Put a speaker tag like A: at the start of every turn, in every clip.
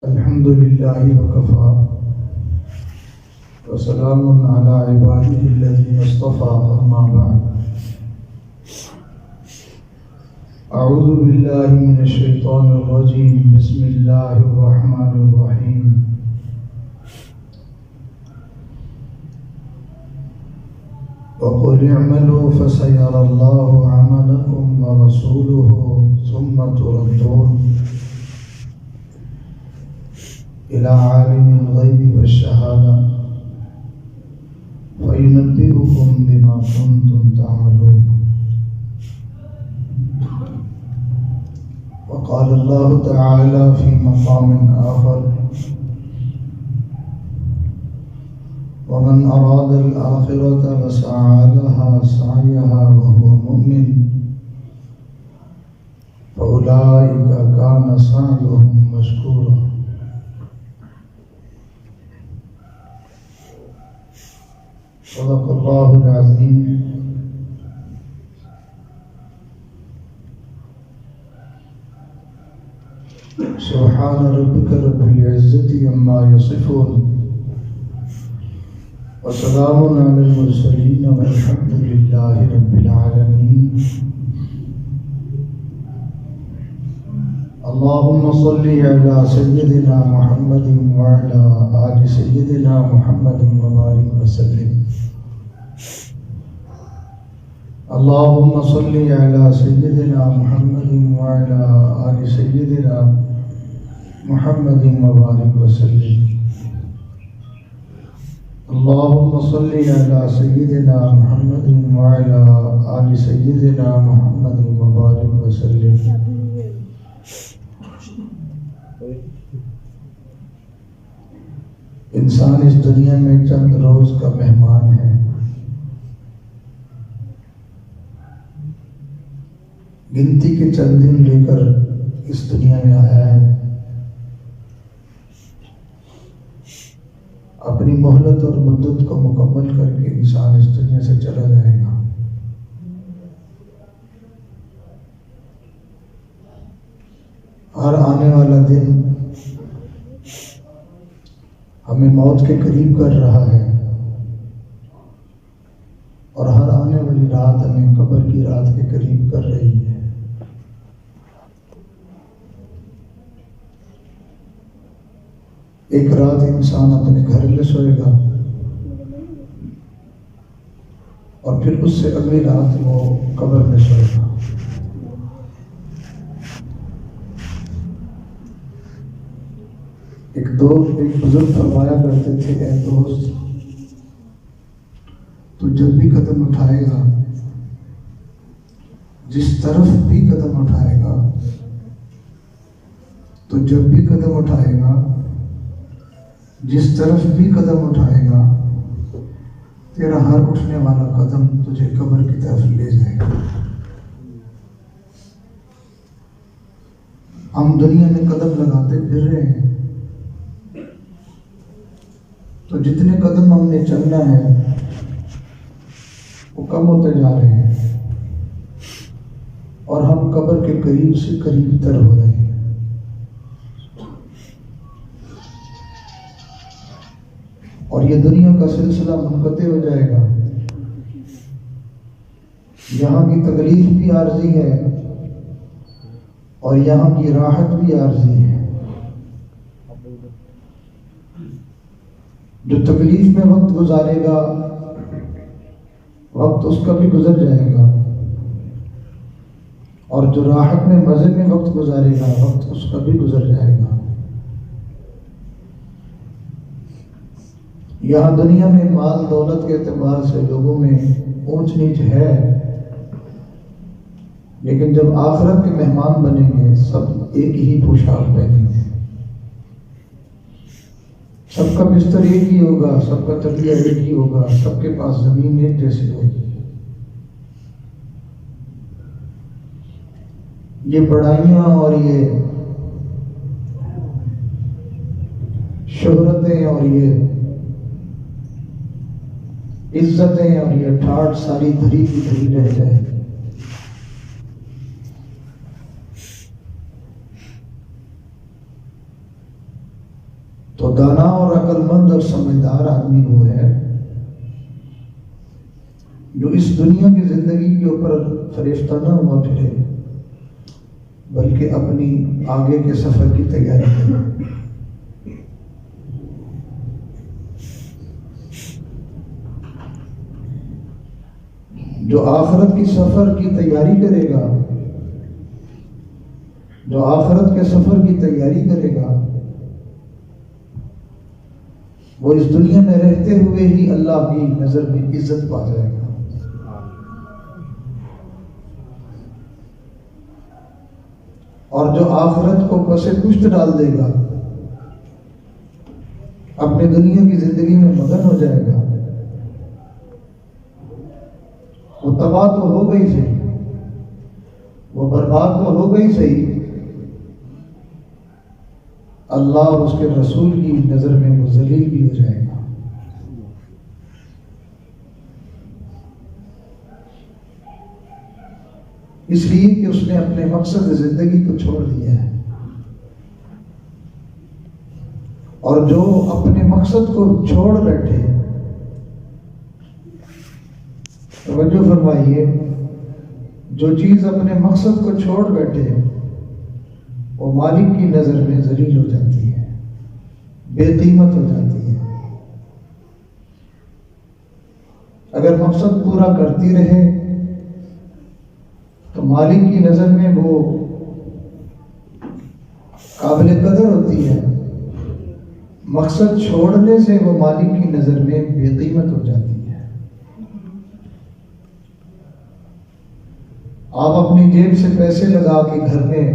A: الحمد لله وكفى وسلام على عباده الذين اصطفى أما بعد أعوذ بالله من الشيطان الرجيم بسم الله الرحمن الرحيم وقل اعملوا فسيرى الله عملكم ورسوله ثم تردون إلى عالم الغيب والشهادة فينبئكم بما كنتم تعملون. وقال الله تعالى في مقام آخر: ومن أراد الآخرة وسعى لها سعيها وهو مؤمن فأولئك كان سعيهم مشكورا. صدق الله العظيم. سبحان ربك رب العزة عما يصفون وسلام على المرسلين والحمد لله رب العالمين. اللهم صل على سيدنا محمد وعلى آل سيدنا محمد وبارك وسلم. اللهم صل على سيدنا محمد وعلى آل سيدنا محمد وبارك وسلم. اللهم صل على سيدنا محمد وعلى آل سيدنا محمد وبارك وسلم. انسان اس دنیا میں چند روز کا مہمان ہے. گنتی کے چند دن لے کر اس دنیا میں آیا ہے. اپنی مہلت اور مدت کو مکمل کر کے انسان اس دنیا سے چلا جائے گا. ہر آنے والا دن ہمیں موت کے قریب کر رہا ہے اور ہر آنے والی رات ہمیں قبر کی رات کے قریب کر رہی ہے. ایک رات انسان اپنے گھر میں سوئے گا اور پھر اس سے اگلی رات وہ قبر میں سوئے گا. ایک بزرگ فرمایا کرتے تھے: اے دوست، تو جب بھی قدم اٹھائے گا، جس طرف بھی قدم اٹھائے گا، تو جب بھی قدم اٹھائے گا، جس طرف بھی قدم اٹھائے گا، تیرا ہر اٹھنے والا قدم تجھے قبر کی طرف لے جائے گا. ہم دنیا میں قدم لگاتے پھر رہے ہیں، تو جتنے قدم ہم نے چلنا ہے وہ کم ہوتے جا رہے ہیں اور ہم قبر کے قریب سے قریب تر ہو رہے ہیں. اور یہ دنیا کا سلسلہ منقطع ہو جائے گا. یہاں کی تکلیف بھی عارضی ہے اور یہاں کی راحت بھی عارضی ہے. جو تکلیف میں وقت گزارے گا، وقت اس کا بھی گزر جائے گا، اور جو راحت میں مزے میں وقت گزارے گا، وقت اس کا بھی گزر جائے گا. یہاں دنیا میں مال دولت کے اعتبار سے لوگوں میں اونچ نیچ ہے، لیکن جب آخرت کے مہمان بنیں گے سب ایک ہی پوشاک پہنیں گے. سب کا بستر ایک ہی ہوگا، سب کا تکیہ ایک ہی ہوگا، سب کے پاس زمین ایک جیسی ہوگی. یہ بڑائیاں اور یہ شہرتیں اور یہ عزتیں اور یہ ٹھاٹ ساری دھری کی دھری رہ جائے. تو دانا اور عقل مند اور سمجھدار آدمی وہ ہے جو اس دنیا کی زندگی کے اوپر فریفتہ نہ ہوا پھرے، بلکہ اپنی آگے کے سفر کی تیاری کرے۔ جو آخرت کی سفر کی تیاری کرے گا، جو آخرت کے سفر کی تیاری کرے گا، وہ اس دنیا میں رہتے ہوئے ہی اللہ کی نظر میں عزت پا جائے گا۔ اور جو آخرت کو پس پشت ڈال دے گا، اپنے دنیا کی زندگی میں مگن ہو جائے گا، وہ تباہ تو ہو گئی صحیح، وہ برباد تو ہو گئی صحیح، اللہ اور اس کے رسول کی نظر میں وہ ذلیل بھی ہو جائے گا۔ اس لیے کہ اس نے اپنے مقصد زندگی کو چھوڑ دیا ہے، اور جو اپنے مقصد کو چھوڑ بیٹھے، توجہ فرمائیے، جو چیز اپنے مقصد کو چھوڑ بیٹھے وہ مالک کی نظر میں ذلیل ہو جاتی ہے، بے قیمت ہو جاتی ہے۔ اگر مقصد پورا کرتی رہے تو مالک کی نظر میں وہ قابل قدر ہوتی ہے، مقصد چھوڑنے سے وہ مالک کی نظر میں بے قیمت ہو جاتی ہے۔ آپ اپنی جیب سے پیسے لگا کے گھر میں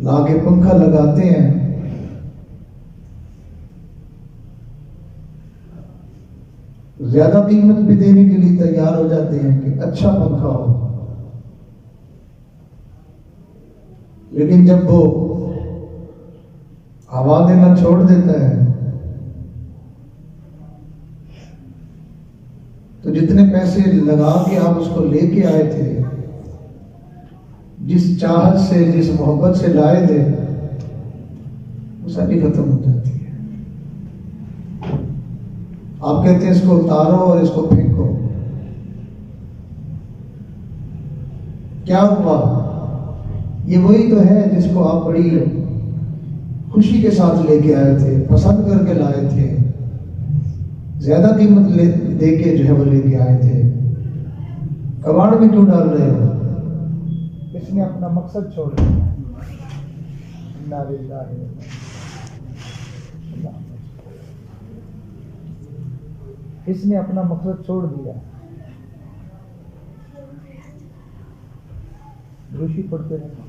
A: لا کے پنکھا لگاتے ہیں، زیادہ قیمت بھی دینے کے لیے تیار ہو جاتے ہیں کہ اچھا پنکھا ہو، لیکن جب وہ ہوا دینا چھوڑ دیتا ہے تو جتنے پیسے لگا کے آپ اس کو لے کے آئے تھے، جس چاہت سے، جس محبت سے لائے تھے، وہ ساری ختم ہو جاتی ہے۔ آپ کہتے ہیں اس کو اتارو اور اس کو پھینکو، کیا ہوا؟ یہ وہی تو ہے جس کو آپ بڑی خوشی کے ساتھ لے کے آئے تھے، پسند کر کے لائے تھے، زیادہ قیمت دے کے جو ہے وہ لے کے آئے تھے، کباڑ میں کیوں ڈال رہے ہو؟ اس نے اپنا مقصد چھوڑ دیا۔ اس نے اپنا مقصد چھوڑ دیا۔ روشی پڑھتے رہے۔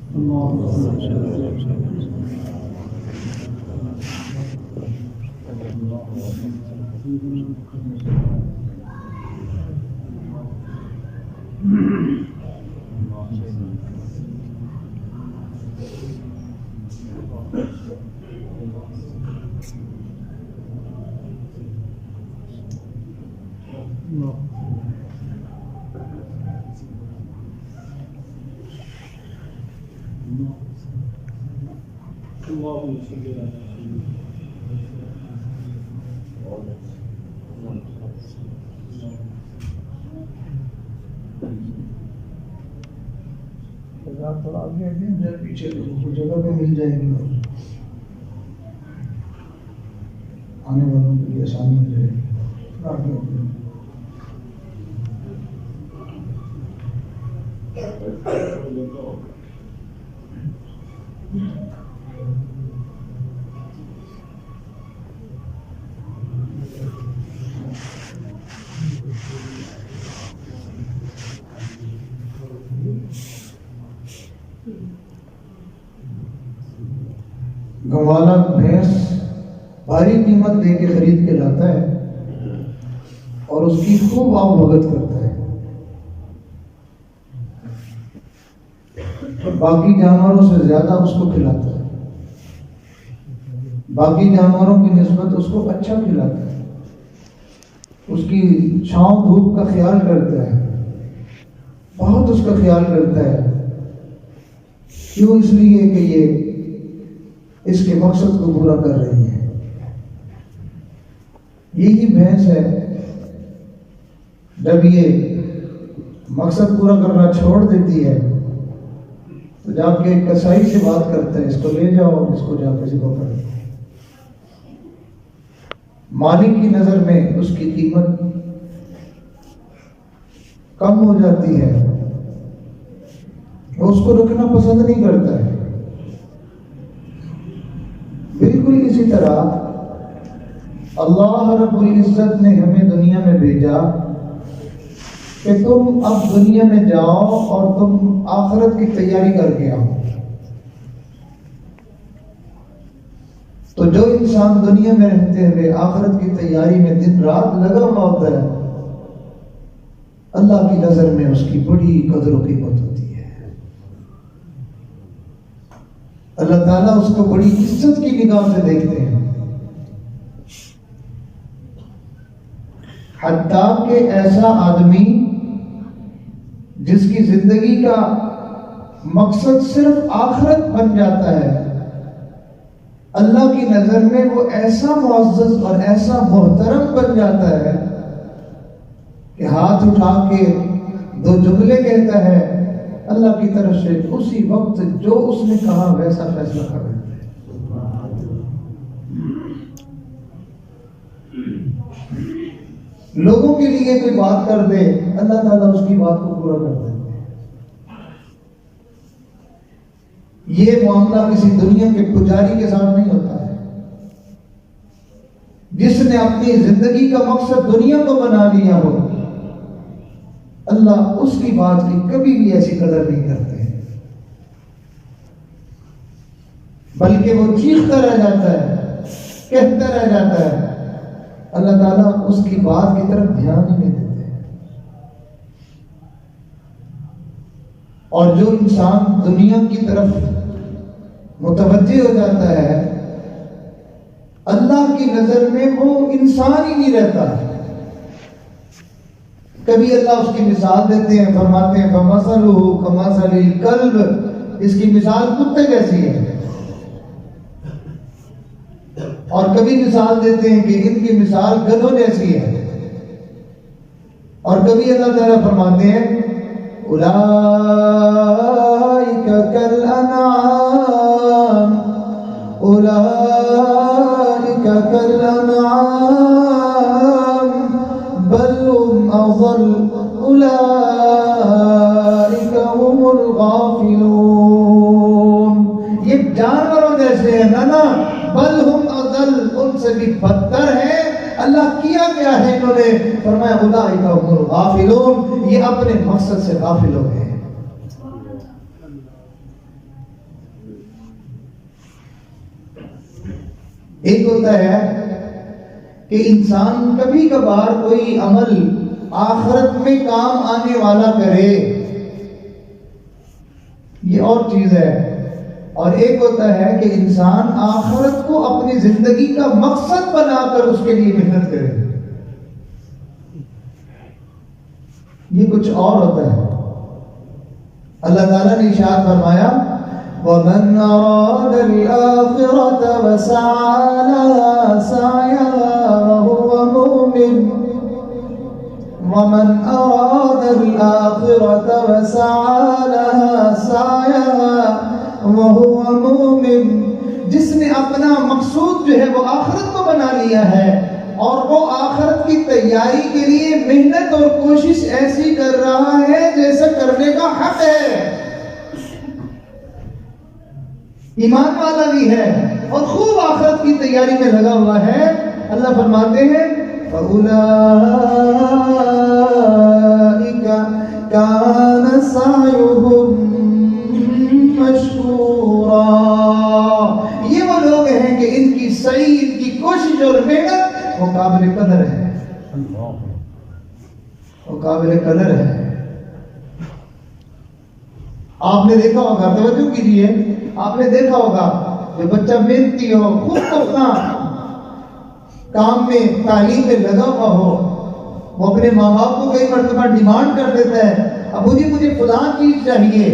A: تھوڑا آگے پیچھے جگہ پہ مل جائے گی، آنے والوں کے لیے آسانی ہو جائے گی۔ گوالا بھینس بھاری قیمت دے کے خرید کے لاتا ہے اور اس کی خوب آؤ بھگت کرتا ہے، اور باقی جانوروں سے زیادہ اس کو کھلاتا ہے، باقی جانوروں کی نسبت اس کو اچھا کھلاتا ہے، اس کی چھاؤں دھوپ کا خیال کرتا ہے، بہت اس کا خیال کرتا ہے۔ کیوں؟ اس لیے کہ یہ اس کے مقصد کو پورا کر رہی ہے۔ یہی بھینس ہے جب یہ مقصد پورا کرنا چھوڑ دیتی ہے تو جا کے کسائی سے بات کرتا ہے، اس کو لے جاؤ، اس کو جا کے ذبح کر دو۔ مالک کی نظر میں اس کی قیمت کم ہو جاتی ہے، وہ اس کو رکھنا پسند نہیں کرتا ہے۔ بالکل اسی طرح اللہ رب العزت نے ہمیں دنیا میں بھیجا کہ تم اب دنیا میں جاؤ اور تم آخرت کی تیاری کر کے آؤ۔ تو جو انسان دنیا میں رہتے ہوئے آخرت کی تیاری میں دن رات لگا ہوا ہوتا ہے، اللہ کی نظر میں اس کی بڑی قدر و قیمت ہوتی ہے۔ اللہ تعالیٰ اس کو بڑی عزت کی نگاہ سے دیکھتے ہیں، حتیٰ کہ ایسا آدمی جس کی زندگی کا مقصد صرف آخرت بن جاتا ہے، اللہ کی نظر میں وہ ایسا معزز اور ایسا محترم بن جاتا ہے کہ ہاتھ اٹھا کے دو جملے کہتا ہے، اللہ کی طرف سے اسی وقت جو اس نے کہا ویسا فیصلہ کر دیتا ہے۔ لوگوں کے لیے کوئی بات کر دے، اللہ تعالیٰ اس کی بات کو پورا کر دیتے ہیں۔ یہ معاملہ کسی دنیا کے پجاری کے ساتھ نہیں ہوتا ہے۔ جس نے اپنی زندگی کا مقصد دنیا کو بنا لیا ہو، اللہ اس کی بات کی کبھی بھی ایسی قدر نہیں کرتے، بلکہ وہ چیختا رہ جاتا ہے، کہتا رہ جاتا ہے، اللہ تعالیٰ اس کی بات کی طرف دھیان ہی نہیں دیتے۔ اور جو انسان دنیا کی طرف متوجہ ہو جاتا ہے، اللہ کی نظر میں وہ انسان ہی نہیں رہتا۔ کبھی اللہ اس کی مثال دیتے ہیں، فرماتے ہیں فَمَثَلُهُ كَمَثَلِ الْكَلْبِ، اس کی مثال کتے جیسی ہے۔ اور کبھی مثال دیتے ہیں کہ ان کی مثال گدھوں جیسی ہے۔ اور کبھی اللہ تعالیٰ فرماتے ہیں اولئک کالانعام، اولئک کالانعام بل هم اضل، اولئک هم الغافلون۔ یہ جانوروں جیسے ہیں نا، بل ہم اضل، ان سے بھی بدتر ہیں۔ اللہ کیا کیا ہے انہوں نے؟ فرمایا اولئک هم الغافلون، یہ اپنے مقصد سے غافل ہو گئے ہیں۔ ایک ہوتا ہے کہ انسان کبھی کبھار کوئی عمل آخرت میں کام آنے والا کرے، یہ اور چیز ہے۔ اور ایک ہوتا ہے کہ انسان آخرت کو اپنی زندگی کا مقصد بنا کر اس کے لیے محنت کرے، یہ کچھ اور ہوتا ہے۔ اللہ تعالیٰ نے ارشاد فرمایا وَمَنْ أَرَادَ الْآخِرَةَ وَسَعَى لَهَا سَعْيَهَا وَهُوَ مُؤْمِنٌ، وَمَنْ أَرَادَ الْآخِرَةَ وَسَعَى لَهَا سَعْيَهَا وَهُوَ مُؤْمِنٌ، جس نے اپنا مقصود جو ہے وہ آخرت کو بنا لیا ہے اور وہ آخرت کی تیاری کے لیے محنت اور کوشش ایسی کر رہا ہے جیسا کرنے کا حق ہے، ایمان والا بھی ہے اور خوب آخرت کی تیاری میں لگا ہوا ہے، اللہ فرماتے ہیں فَأُولَئِكَ كَانَ سَعْيُهُمْ مَشْكُورًا، یہ وہ لوگ ہیں کہ ان کی سعی، ان کی کوشش اور محنت وہ قابل قدر ہے، وہ قابل قدر ہے۔ آپ نے دیکھا ہوگا، توجہ کیجیے، آپ نے دیکھا ہوگا جو بچہ محنتی ہو، خوب اپنا کام میں، تعلیم میں لگا ہوا ہو، وہ اپنے ماں باپ کو کئی مرتبہ ڈیمانڈ کر دیتا ہے ابو جی مجھے فلاں چیز چاہیے،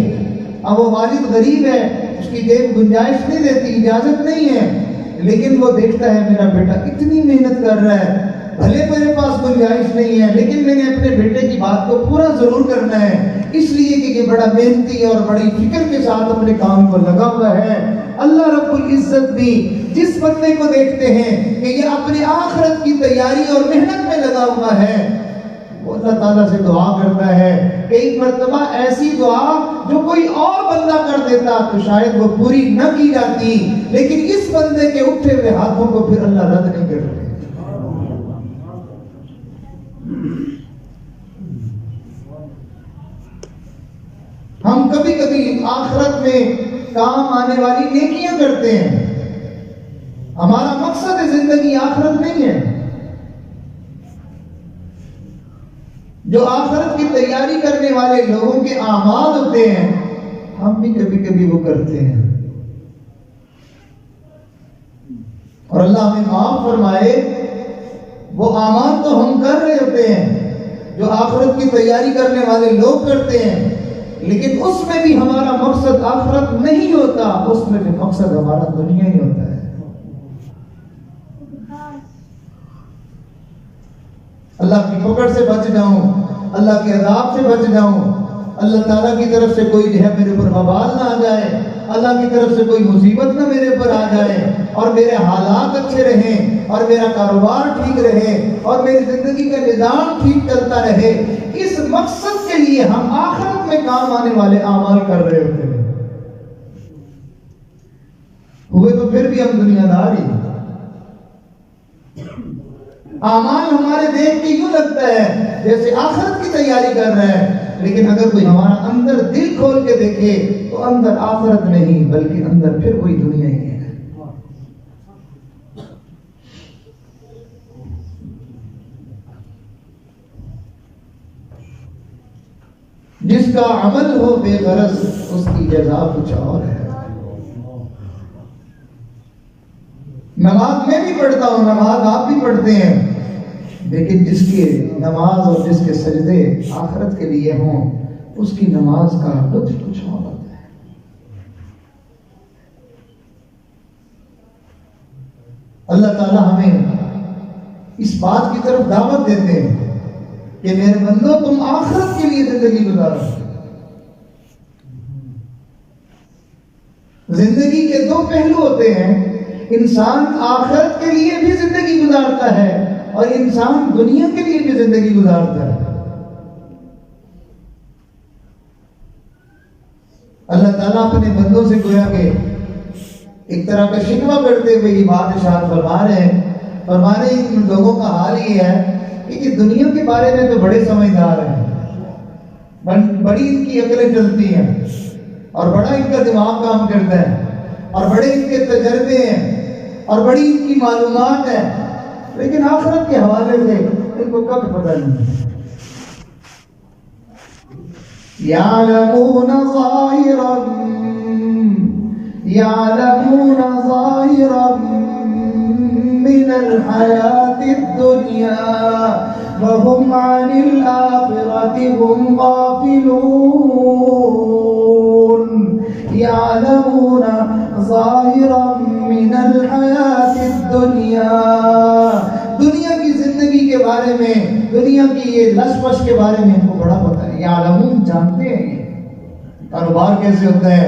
A: اب وہ والد غریب ہے، اس کی جیب گنجائش نہیں دیتی، اجازت نہیں ہے، لیکن وہ دیکھتا ہے میرا بیٹا اتنی محنت کر رہا ہے، بھلے میرے پاس گنجائش نہیں ہے لیکن میں نے اپنے بیٹے کی بات کو پورا ضرور کرنا ہے، اس لیے کہ یہ بڑا محنتی اور بڑی فکر کے ساتھ اپنے کام کو لگا ہوا ہے۔ اللہ رب العزت بھی جس بندے کو دیکھتے ہیں کہ یہ اپنے آخرت کی تیاری اور محنت میں لگا ہوا ہے، وہ اللہ تعالیٰ سے دعا کرتا ہے کہ ایک مرتبہ ایسی دعا جو کوئی اور بندہ کر دیتا تو شاید وہ پوری نہ کی جاتی، لیکن اس بندے کے اٹھے ہوئے ہاتھوں کو پھر اللہ رد نہیں کرتا۔ ہم کبھی کبھی آخرت میں کام آنے والی نیکیاں کرتے ہیں، ہمارا مقصد زندگی آخرت نہیں ہے۔ جو آخرت کی تیاری کرنے والے لوگوں کے اعمال ہوتے ہیں ہم بھی کبھی کبھی وہ کرتے ہیں، اور اللہ ہمیں معاف فرمائے، وہ اعمال تو ہم کر رہے ہوتے ہیں جو آخرت کی تیاری کرنے والے لوگ کرتے ہیں، لیکن اس میں بھی ہمارا مقصد آخرت نہیں ہوتا، اس میں بھی مقصد ہمارا دنیا ہی ہوتا ہے۔ اللہ کی پکڑ سے بچ جاؤں، اللہ کے عذاب سے بچ جاؤں، اللہ تعالیٰ کی طرف سے کوئی جو ہے میرے اوپر وبال نہ آ جائے، اللہ کی طرف سے کوئی مصیبت نہ میرے اوپر آ جائے، اور میرے حالات اچھے رہیں، اور میرا کاروبار ٹھیک رہے، اور میری زندگی کا نظام ٹھیک چلتا رہے۔ اس مقصد کے لیے ہم آخرت میں کام آنے والے اعمال کر رہے ہوتے ہیں، ہوئے تو پھر بھی ہم دنیا دار ہی۔ اعمال ہمارے دیکھ کے یوں لگتا ہے جیسے آخرت کی تیاری کر رہا ہے، لیکن اگر کوئی ہمارا اندر دل کھول کے دیکھے تو اندر آخرت نہیں بلکہ اندر پھر وہی دنیا ہی ہے۔ جس کا عمل ہو بے غرض اس کی جزا کچھ اور ہے۔ نماز میں بھی پڑھتا ہوں، نماز آپ بھی پڑھتے ہیں، لیکن جس کی نماز اور جس کے سجدے آخرت کے لیے ہوں اس کی نماز کا لطف کچھ اور ہوتا ہے۔ اللہ تعالیٰ ہمیں اس بات کی طرف دعوت دیتے ہیں کہ میرے بندو تم آخرت کے لیے زندگی گزارو۔ زندگی کے دو پہلو ہوتے ہیں، انسان آخرت کے لیے بھی زندگی گزارتا ہے اور انسان دنیا کے لیے بھی زندگی گزارتا ہے۔ اللہ تعالیٰ اپنے بندوں سے گویا کہ ایک طرح کا شکوہ کرتے ہوئے یہ بات ارشاد فرما رہے ہیں، فرما رہے ہیں ان لوگوں کا حال یہ ہے کہ یہ دنیا کے بارے میں تو بڑے سمجھدار ہیں، بڑی ان کی عقلیں چلتی ہیں اور بڑا ان کا دماغ کام کرتا ہے اور بڑے ان کے تجربے ہیں اور بڑی ان کی معلومات ہے، لیکن آخرت کے حوالے سے ان کو کب پتہ نہیں۔ يعلمون ظاهرا من الحياة الدنيا وهم عن الآخرة هم غافلون۔ يعلمون ظاهرا من الحياة الدنيا، دنیا کی زندگی کے بارے میں، دنیا کی یہ لش پش کے بارے میں ان کو بڑا پتہ ہے۔ یعلمون جانتے ہیں یہ کاروبار کیسے ہوتا ہے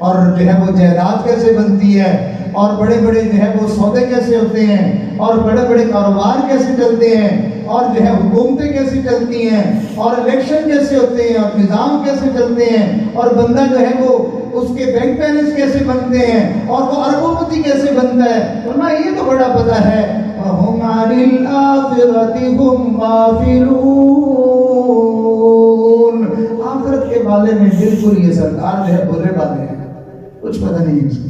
A: اور جو ہے وہ جائیداد کیسے بنتی ہے اور بڑے بڑے جو ہے وہ سودے کیسے ہوتے ہیں اور بڑے بڑے کاروبار کیسے چلتے ہیں اور جو ہے حکومتیں کیسے چلتی ہیں اور الیکشن کیسے ہوتے ہیں اور نظام کیسے چلتے ہیں اور بندہ جو ہے وہ اس کے بینک بیلنس کیسے بنتے ہیں اور وہ اربوں پتی کیسے بنتا ہے، ورنہ یہ تو بڑا پتہ ہے۔ وَهُمْ عَنِ الْآخِرَةِ هُمْ غَافِلُونَ، آخرت کے بارے میں بالکل یہ سرکار جو ہے بولے والے ہیں، کچھ پتہ نہیں ہے اس کو۔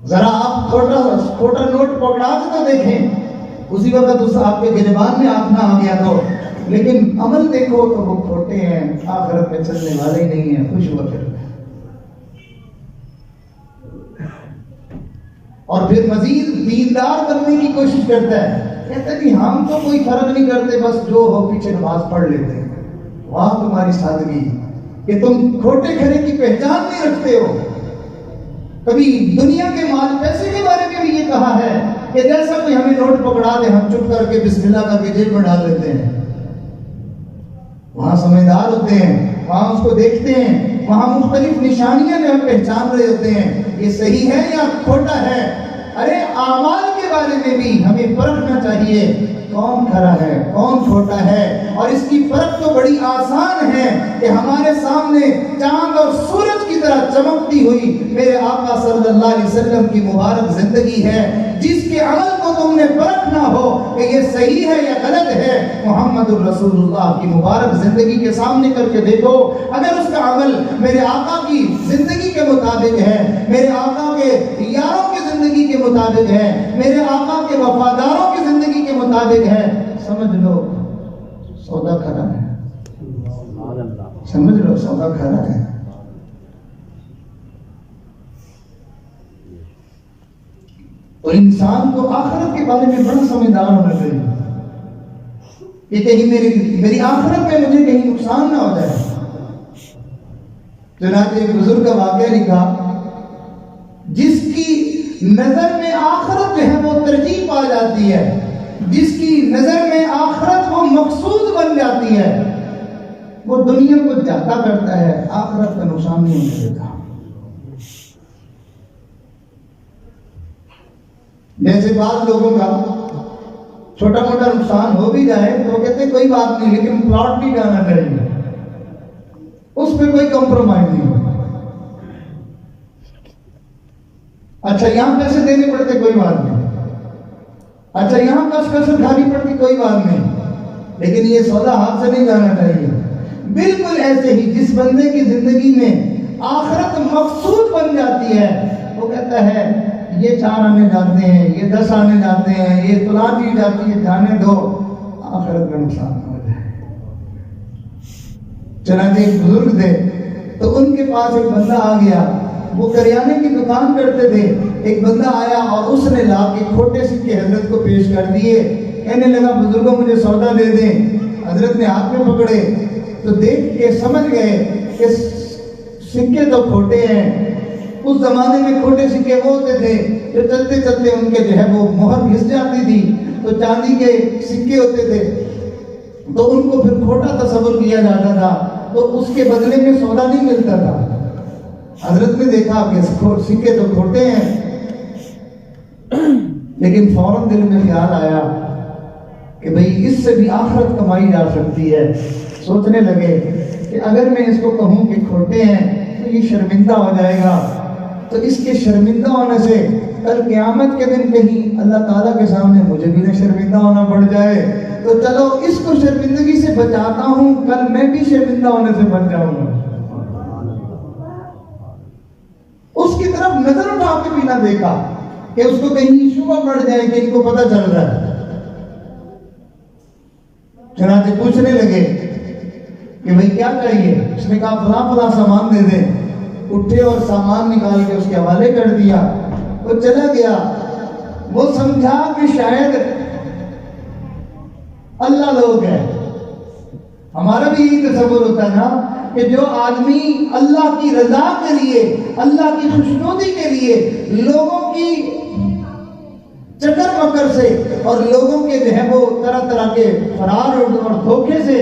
A: ذرا آپ چھوٹا نوٹ پکڑا کے تو دیکھیں، اسی وقت اس آپ کے گریبان میں ہاتھ نہ آ گیا تو، لیکن عمل دیکھو تو وہ کھوٹے ہیں، آخرت میں چلنے والے ہی نہیں ہیں، خوش ہوا کرتے ہیں۔ اور پھر مزید دیندار بننے کی کوشش کرتا ہے، کہتا ہے کہ ہم تو کوئی فرق نہیں کرتے، بس جو ہو پیچھے نماز پڑھ لیتے ہیں، وہاں تمہاری سادگی، کہ تم کھوٹے کھرے کی پہچان نہیں رکھتے ہو. کبھی دنیا کے مال پیسے کے بارے میں بھی یہ کہا ہے کہ جیسا کوئی ہمیں نوٹ پکڑا دے ہم چپ کر کے بسم اللہ کر کے جیب میں ڈال دیتے ہیں. وہاں سمجھدار ہوتے ہیں, وہاں اس کو دیکھتے ہیں, وہاں مختلف نشانیاں جو ہم پہچان رہے ہوتے ہیں یہ صحیح ہے یا کھوٹا ہے. ارے اعمال کے بارے میں بھی ہمیں پرکھنا چاہیے کون کھرا ہے کون کھوٹا ہے, اور اس کی پرکھ تو بڑی آسان ہے کہ ہمارے سامنے چاند اور سورج کی طرح چمکتی ہوئی میرے آقا صلی اللہ علیہ وسلم کی مبارک زندگی ہے, جس کے عمل کو تم نے پرکھنا ہو کہ یہ صحیح ہے یا غلط ہے. محمد الرسول اللہ کی مبارک زندگی کے سامنے کر کے دیکھو, اگر اس کا عمل میرے آقا کی زندگی کے مطابق ہے, میرے آقا کے یاروں کی زندگی کے مطابق ہے, میرے آقا کے وفاداروں کی زندگی کے مطابق ہے, سمجھ لو سودا کھرا ہے, سمجھ لو سودا کھرا ہے. تو انسان کو آخرت کے بارے میں بڑا سمجھدار ہونا چاہیے کہ کہیں میری آخرت میں مجھے کہیں نقصان نہ ہو جائے. چنانچہ ایک بزرگ کا واقعہ لکھا, جس کی نظر میں آخرت جو ہے وہ ترجیح پا جاتی ہے, جس کی نظر میں آخرت وہ مقصود بن جاتی ہے, وہ دنیا کو جاتا کرتا ہے, آخرت کا نقصان نہیں ہونے دیتا. جیسے بعض لوگوں کا چھوٹا موٹا نقصان ہو بھی جائے تو کہتے ہیں کوئی بات نہیں, لیکن پلاٹ نہیں جانا چاہیے, اس پہ کوئی کمپرومائز نہیں. اچھا یہاں پیسے دینے پڑتے کوئی بات نہیں, اچھا یہاں کس اٹھانی پڑتی کوئی بات نہیں, لیکن یہ سودا ہاتھ سے نہیں جانا چاہیے. بالکل ایسے ہی جس بندے کی زندگی میں آخرت مقصود بن جاتی ہے, وہ کہتا ہے یہ 4 آنے جاتے ہیں, یہ 10 آنے جاتے ہیں, یہ فلاں چیز جاتی ہے, جانے دو, آخرت کا نقصان نہ ہو جائے. چنانچہ ایک بزرگ تھے تو ان کے پاس ایک بندہ آ گیا, وہ کریانے کی دکان کرتے تھے. ایک بندہ آیا اور اس نے لا کے کھوٹے سکے حضرت کو پیش کر دیے, کہنے لگا بزرگوں مجھے سودا دے دیں. حضرت نے ہاتھ میں پکڑے تو دیکھ کے سمجھ گئے کہ سکے تو کھوٹے ہیں. اس زمانے میں کھوٹے سکے وہ ہوتے تھے جو چلتے چلتے ان کے جو ہے وہ مہر گھس جاتی تھی, تو چاندی کے سکے ہوتے تھے تو ان کو پھر کھوٹا تصور کیا جاتا تھا, تو اس کے بدلے میں سودا نہیں ملتا تھا. حضرت نے دیکھا کہ سکے تو کھوٹے ہیں, لیکن فوراً دل میں خیال آیا کہ بھئی اس سے بھی آخرت کمائی جا سکتی ہے. سوچنے لگے کہ اگر میں اس کو کہوں کہ کھوٹے ہیں تو یہ شرمندہ ہو جائے گا, تو اس کے شرمندہ ہونے سے کل قیامت کے دن کہیں اللہ تعالیٰ کے سامنے مجھے بھی نہ شرمندہ ہونا پڑ جائے, تو چلو اس کو شرمندگی سے بچاتا ہوں, کل میں بھی شرمندہ ہونے سے بچ جاؤں گا. اس کی طرف نظر اٹھا کے بھی نہ دیکھا کہ اس کو کہیں شبہ پڑ جائے کہ ان کو پتہ چل رہا ہے. چنانچہ پوچھنے لگے کہ بھئی کیا چاہیے؟ اس نے کہا فلاں فلاں سامان دے دیں. اٹھے اور سامان نکال کے اس کے حوالے کر دیا, وہ چلا گیا. وہ سمجھا کہ شاید اللہ لوگ ہے. ہمارا بھی یہی تصور ہوتا ہے نا کہ جو آدمی اللہ کی رضا کے لیے, اللہ کی خوشنودی کے لیے لوگوں کی چکر مکر سے اور لوگوں کے جو ہے وہ طرح طرح کے فرار اور دھوکے سے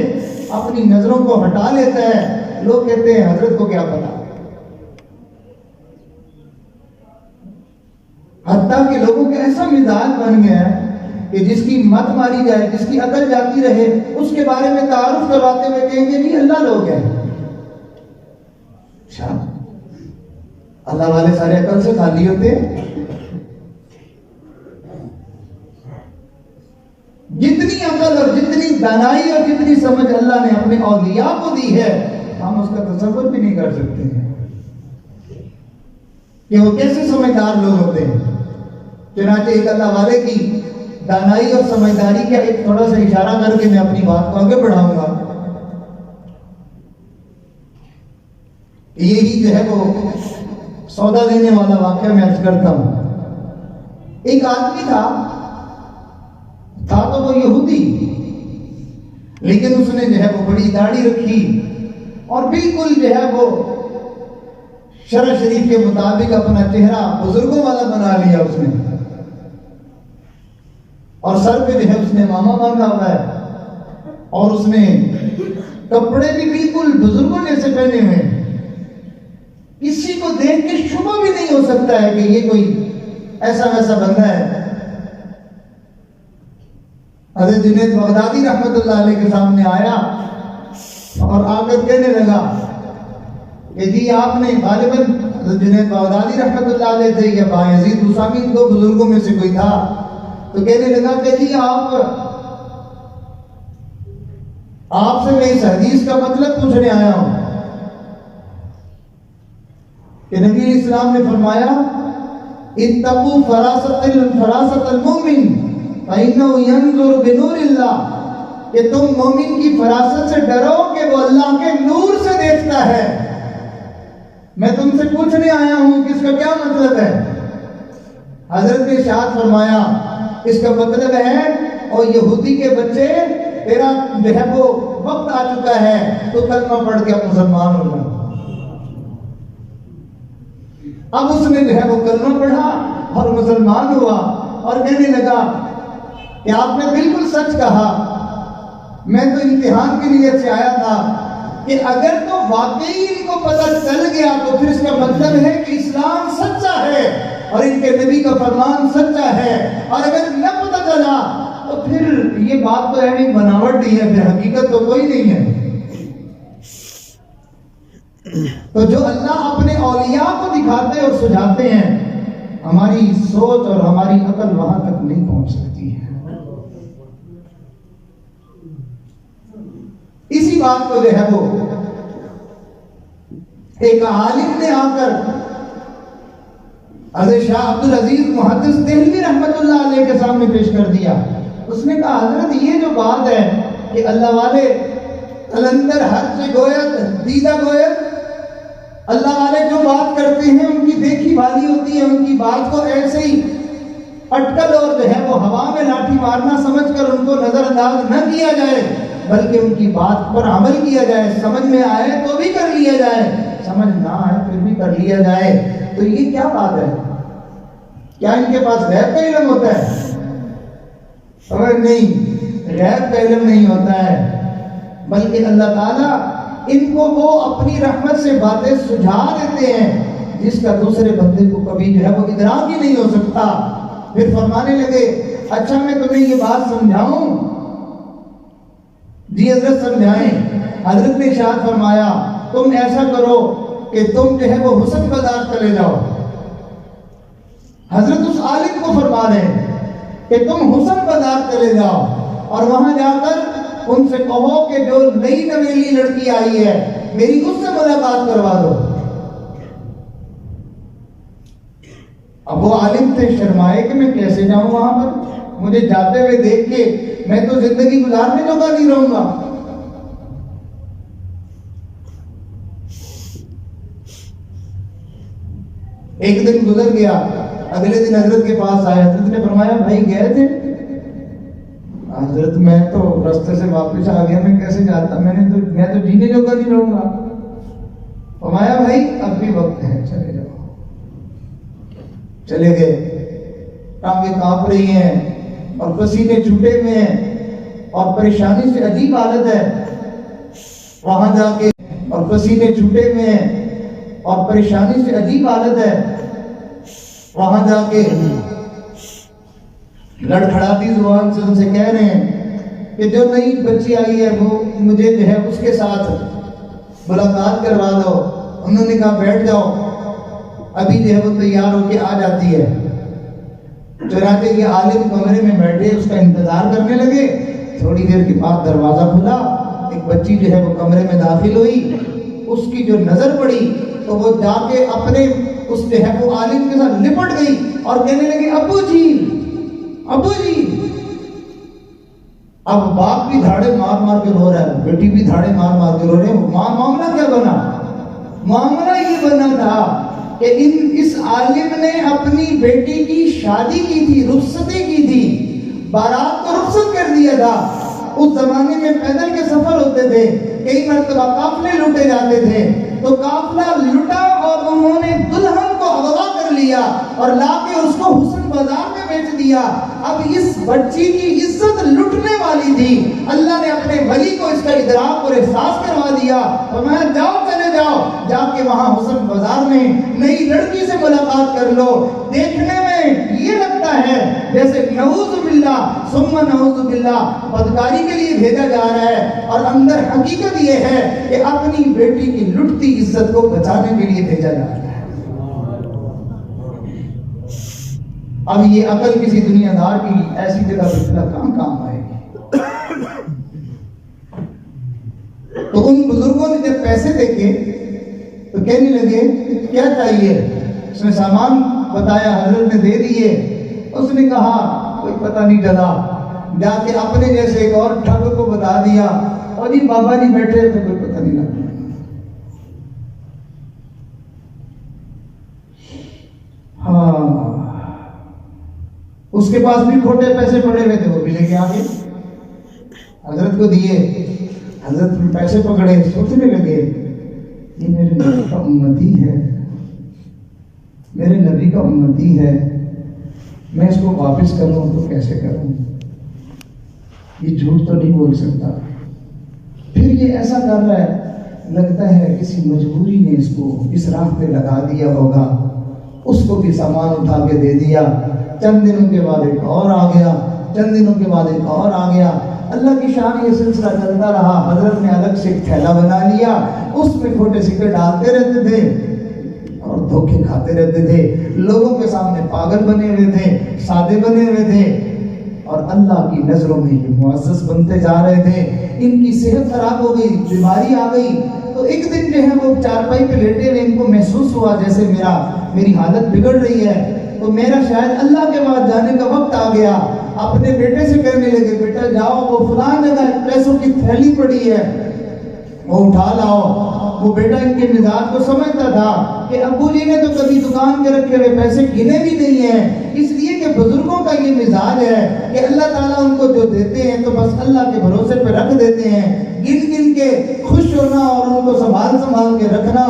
A: اپنی نظروں کو ہٹا لیتا ہے, لوگ کہتے ہیں حضرت کو کیا پتا. حتیٰ کہ لوگوں کا ایسا مزاج بن گیا ہے کہ جس کی مت ماری جائے, جس کی عقل جاتی رہے, اس کے بارے میں تعارف کرواتے ہوئے کہیں گے جی اللہ لوگ ہیں. اللہ والے سارے عقل سے خالی ہوتے ہیں. جتنی عقل اور جتنی دانائی اور جتنی سمجھ اللہ نے اپنے اولیاء کو دی ہے, ہم اس کا تصور بھی نہیں کر سکتے ہیں کہ وہ کیسے سمجھدار لوگ ہوتے ہیں. چنانچہ ایک اللہ والے کی دانائی اور سمجھداری کا ایک تھوڑا سا اشارہ کر کے میں اپنی بات کو آگے بڑھاؤں گا. یہی جو ہے وہ سودا دینے والا واقعہ میں عرض کرتا ہوں. ایک آدمی تھا تو وہ یہودی, لیکن اس نے جو ہے وہ بڑی داڑھی رکھی اور بالکل جو ہے وہ شرع شریف کے مطابق اپنا چہرہ بزرگوں والا بنا لیا اس نے، اور سر پہ جو ہے اس نے ماما باندھا ہوا ہے، اور اس نے کپڑے بھی بالکل بزرگوں جیسے پہنے ہوئے ہیں۔ کسی کو دیکھ کے شبہ بھی نہیں ہو سکتا ہے کہ یہ کوئی ایسا ویسا بندہ ہے۔ حضرت جنید بغدادی رحمت اللہ علیہ کے سامنے آیا اور آ کر کہنے لگا کہ جی آپ نے غالباً حضرت جنید بغدادی رحمت اللہ علیہ تھے یا بایزید بستامی، دو بزرگوں میں سے کوئی تھا، تو کہنے لگا کہ جی آپ سے میں اس حدیث کا مطلب پوچھنے آیا ہوں کہ نبی اسلام نے فرمایا اتقوا فراست المؤمن فإنه ينظر بنور اللہ، کہ تم مومن کی فراست سے ڈرو کہ وہ اللہ کے نور سے دیکھتا ہے۔ میں تم سے پوچھنے آیا ہوں کہ اس کا کیا مطلب ہے؟ حضرت نے ارشاد فرمایا اس کا مطلب ہے اور یہودی کے بچے تیرا جو ہے وہ وقت آ چکا ہے، تو کلمہ پڑھ کے مسلمان ہو جا۔ اب اس نے جو ہے وہ کلمہ پڑھا اور مسلمان ہوا اور کہنے لگا کہ آپ نے بالکل سچ کہا، میں تو امتحان کی نیت سے آیا تھا کہ اگر تو واقعی ان کو پتہ چل گیا تو پھر اس کا مطلب ہے کہ اسلام سچا ہے اور ان کے نبی کا فرمان سچا ہے، اور اگر نہ پتہ چلا تو پھر یہ بات تو ہے بناوٹ نہیں ہے، پھر حقیقت تو کوئی نہیں ہے۔ تو جو اللہ اپنے اولیاء کو دکھاتے اور سجھاتے ہیں، ہماری سوچ اور ہماری عقل وہاں تک نہیں پہنچ سکتی ہے۔ اسی بات کو جو ہے وہ ایک عالم نے آ کر حضرت شاہ عبدالعزیز محدث دہلوی رحمت اللہ علیہ کے سامنے پیش کر دیا۔ اس نے کہا حضرت یہ جو بات ہے کہ اللہ والے قلندر حد سے گویت دیدہ گویت، اللہ والے جو بات کرتے ہیں ان کی دیکھی بھالی ہوتی ہے، ان کی بات کو ایسے ہی اٹکل اور جو ہے وہ ہوا میں لاٹھی مارنا سمجھ کر ان کو نظر انداز نہ کیا جائے، بلکہ ان کی بات پر عمل کیا جائے، سمجھ میں آئے تو بھی کر لیا جائے، سمجھ نہ آئے پھر بھی کر لیا جائے۔ تو یہ کیا بات ہے؟ کیا ان کے پاس غیب کا علم ہوتا ہے؟ اور نہیں، غیب کا علم نہیں ہوتا ہے، بلکہ اللہ تعالیٰ ان کو وہ اپنی رحمت سے باتیں سجھا دیتے ہیں جس کا دوسرے بندے کو کبھی جو ہے وہ ادراک ہی نہیں ہو سکتا۔ پھر فرمانے لگے اچھا میں تمہیں یہ بات سمجھاؤں؟ جی حضرت سمجھائیں۔ حضرت نے ارشاد فرمایا تم ایسا کرو کہ تم جو ہے وہ حسن بازار چلے جاؤ۔ حضرت اس عالم کو فرما رہے ہیں کہ تم حسن بازار چلے جاؤ اور وہاں جا کر ان سے کہو کہ جو نئی نویلی لڑکی آئی ہے میری اس سے ملاقات کروا دو۔ اب وہ عالم سے شرمائے کہ میں کیسے جاؤں وہاں پر، مجھے جاتے ہوئے دیکھ کے میں تو زندگی گزارنے جوگا نہیں رہوں گا۔ ایک دن گزر گیا، اگلے دن حضرت کے پاس آئے، حضرت نے فرمایا بھائی گئے تھے؟ حضرت میں تو راستے سے واپس آ گیا، میں کیسے جاتا، میں تو جینے جوگا نہیں رہوں گا۔ فرمایا بھائی اب بھی وقت ہے، چلے جاؤ۔ چلے گئے، ٹانگیں کانپ رہی ہیں اور پسینے چھوٹے ہوئے ہیں اور پریشانی سے عجیب حالت ہے۔ وہاں جا کے اور پسینے چھوٹے ہوئے ہیں اور پریشانی سے عجیب حالت ہے۔ وہاں جا کے لڑکھڑاتی زبان سے ان سے کہہ رہے ہیں کہ جو نئی بچی آئی ہے وہ مجھے جو ہے اس کے ساتھ ملاقات کروا دو۔ انہوں نے کہا بیٹھ جاؤ، ابھی جو ہے وہ تیار ہو کے آ جاتی ہے۔ چنانچہ یہ عالم کمرے میں بیٹھے اس کا انتظار کرنے لگے۔ تھوڑی دیر کے بعد دروازہ کھلا، ایک بچی جو ہے وہ کمرے میں داخل ہوئی، اس کی جو نظر پڑی تو وہ جا کے اپنے اس جو ہے وہ عالم کے ساتھ لپٹ گئی اور کہنے لگی ابو جی ابو جی۔ اب باپ بھی دھاڑے مار مار کے رو رہا ہے، بیٹی بھی دھاڑے مار مار کے رو رہے ہیں۔ معاملہ کیا بنا؟ معاملہ یہ بنا تھا کہ اس عالم نے اپنی بیٹی کی شادی کی تھی، رخصتی کی تھی، بارات کو رخصت کر دیا تھا۔ اس زمانے میں پیدل کے سفر ہوتے تھے، کئی مرتبہ قافلے لوٹے جاتے تھے، تو قافلہ لٹا اور انہوں نے دلہن کو اغوا کر لیا اور لا کے اس کو حسن بازار میں بیچ دیا۔ اب اس بچی کی عزت لٹنے والی تھی، اللہ نے اپنے ولی کو اس کا ادراک اور احساس کروا دیا، فرمایا جاؤ چلے جاؤ، جا کے وہاں حسن بازار میں نئی لڑکی سے ملاقات کر لو، دیکھنے میں یہ لگتا ہے جیسے نعوذ باللہ ثم نعوذ باللہ بدکاری کے لیے بھیجا جا رہا ہے، اور اندر حقیقت یہ ہے کہ اپنی بیٹی کی لٹتی عزت کو بچانے کے لیے بھیجا جا رہا ہے۔ اب یہ عقل کسی دنیا دار کی ایسی جگہ پر کام آئے گی؟ تو ان بزرگوں نے جب پیسے دیکھے تو کہنے لگے کیا چاہیے؟ اس نے سامان بتایا، حضرت نے دے دیے۔ اس نے کہا کوئی پتہ نہیں چلا، جا کے اپنے جیسے ایک اور ٹھگ کو بتا دیا، اور جی بابا جی بیٹھے تو کوئی پتہ نہیں لگا۔ ہاں، اس کے پاس بھی کھوٹے پیسے پڑے ہوئے تھے، وہ بھی لے کے آگے حضرت کو دیے۔ حضرت پیسے پکڑے، سوچنے لگے یہ میرے نبی کا امتی ہے، میرے نبی کا امتی ہے، میں اس کو واپس کروں تو کیسے کروں؟ یہ جھوٹ تو نہیں بول سکتا۔ پھر یہ ایسا کر رہا ہے، لگتا ہے کسی مجبوری نے اس کو اس راہ پہ لگا دیا ہوگا، اس کو بھی سامان اٹھا کے دے دیا۔ چند دنوں کے بعد ایک اور آ گیا، چند دنوں کے بعد ایک اور آ گیا۔ اللہ کی شان یہ سلسلہ چلتا رہا۔ حضرت نے الگ سے ایک تھیلا بنا لیا، اس میں کھوٹے سکے ڈالتے رہتے تھے اور دھوکے کھاتے رہتے تھے، لوگوں کے سامنے پاگل بنے ہوئے تھے، سادے بنے ہوئے تھے، اور اللہ کی نظروں میں یہ معزز بنتے جا رہے تھے۔ ان کی صحت خراب ہو گئی، بیماری آ گئی، تو ایک دن جو ہے وہ چارپائی پہ لیٹے ہوئے ان کو محسوس ہوا جیسے میری حالت بگڑ رہی ہے، تو میرا شاید اللہ کے بعد جانے کا وقت آ گیا۔ اپنے بیٹے سے کہنے لگے بیٹا جاؤ، وہ فلاں جگہ پیسوں کی تھیلی پڑی ہے، وہ اٹھا لاؤ۔ وہ بیٹا ان کے مزاج کو سمجھتا تھا کہ ابو جی نے تو کبھی دکان کے رکھے ہوئے پیسے گنے بھی نہیں ہیں، اس لیے کہ بزرگوں کا یہ مزاج ہے کہ اللہ تعالیٰ ان کو جو دیتے ہیں تو بس اللہ کے بھروسے پہ رکھ دیتے ہیں، گن گن کے خوش ہونا اور ان کو سنبھال کے رکھنا۔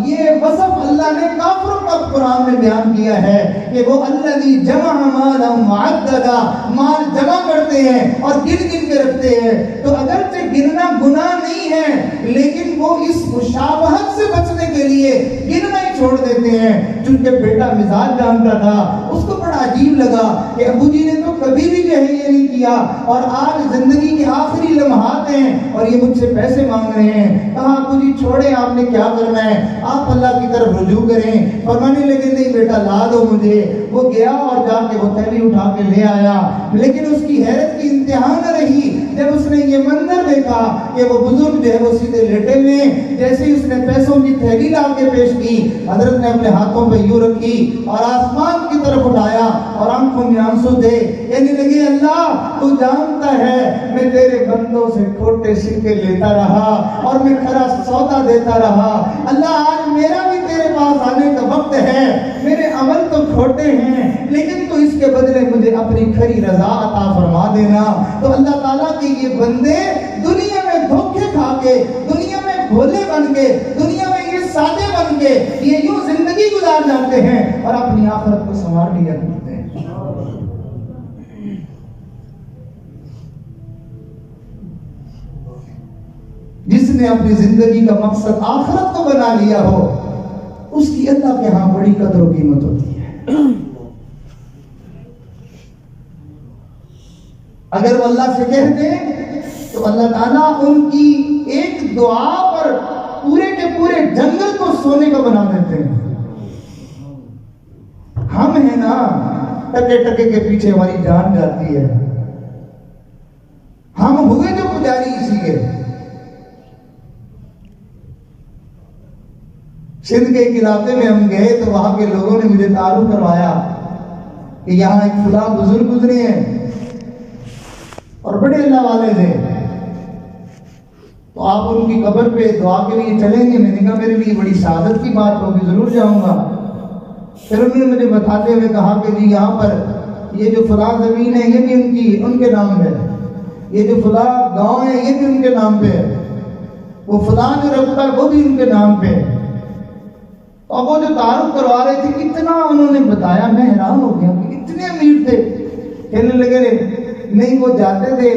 A: یہ وصف اللہ نے کافروں کا قرآن میں بیان کیا ہے کہ وہ الذی جمع مالا معددا، مال جمع کرتے ہیں اور گن گن کے رکھتے ہیں۔ تو اگرچہ گننا گناہ نہیں ہے، لیکن وہ اس مشابہت سے بچنے کے لیے گننا ہی چھوڑ دیتے ہیں۔ چونکہ بیٹا مزاج جانتا تھا، اس کو بڑا عجیب لگا کہ ابو جی نے تو کبھی بھی جو ہے یہ نہیں کیا، اور آج زندگی کے آخری لمحات ہیں اور یہ مجھ سے پیسے مانگ رہے ہیں۔ کہا ابو جی چھوڑیں، آپ نے کیا کرنا ہے، آپ اللہ کی طرف رجوع کریں۔ فرمانے لگے نہیں بیٹا لا دو مجھے۔ وہ گیا اور جا کے وہ تھیلی اٹھا کے لے آیا، لیکن اس کی حیرت کی انتہا نہ رہی جب اس نے یہ منظر دیکھا کہ وہ بزرگ جو ہے وہ سیدھے لیٹے ہوئے، جیسے ہی اس نے پیسوں کی تھیلی لا کے پیش کی، حضرت نے اپنے ہاتھوں پہ یوں رکھی اور آسمان کی طرف اٹھایا اور آنکھوں میں آنسو دے کہنے لگے اللہ تو جانتا ہے میں تیرے بندوں سے کھوٹے سکے لیتا رہا اور میں کھرا سودا دیتا رہا، اللہ آج میرا بھی تیرے پاس آنے کا وقت ہے، میرے عمل تو کھوٹے ہیں لیکن تو اس کے بدلے مجھے اپنی کھری رضا عطا فرما دینا۔ تو اللہ تعالیٰ کے یہ بندے دنیا میں دھوکے کھا کے، دنیا میں بھولے بن کے، دنیا میں یہ سادے بن کے یہ یوں زندگی گزار جاتے ہیں اور اپنی آخرت کو سنوار لیا کرتے ہیں۔ جس نے اپنی زندگی کا مقصد آخرت کو بنا لیا ہو، اس کی اللہ کے ہاں بڑی قدر و قیمت ہوتی ہے۔ اگر وہ اللہ سے کہہ دیں تو اللہ تعالیٰ ان کی ایک دعا پر پورے کے پورے جنگل کو سونے کا بنا دیتے ہیں۔ ہم ہیں نا ٹکے ٹکے کے پیچھے ہماری جان جاتی ہے، ہم ہوئے جو پجاری اسی کے۔ سندھ کے ایک علاقے میں ہم گئے تو وہاں کے لوگوں نے مجھے تعارف کروایا کہ یہاں ایک فلاں بزرگ گزرے ہیں اور بڑے اللہ والے تھے، تو آپ ان کی قبر پہ دعا کے لیے چلیں گے؟ میں نے کہا میرے لیے بڑی سعادت کی بات ہوگی، ضرور جاؤں گا۔ پھر انہوں نے مجھے بتاتے ہوئے کہا کہ جی یہاں پر یہ جو فلاں زمین ہے یہ بھی ان کے نام پہ ہے، یہ جو فلاں گاؤں ہے یہ بھی ان کے نام پہ ہے۔ وہ فلاں جو رقبہ ہے وہ بھی ان کے نام پہ ہے۔ اب وہ جو تعارف کروا رہے تھے اتنا انہوں نے بتایا، میں حیران ہو گیا کہ اتنے امیر تھے۔ کہنے لگے نہیں، وہ جاتے تھے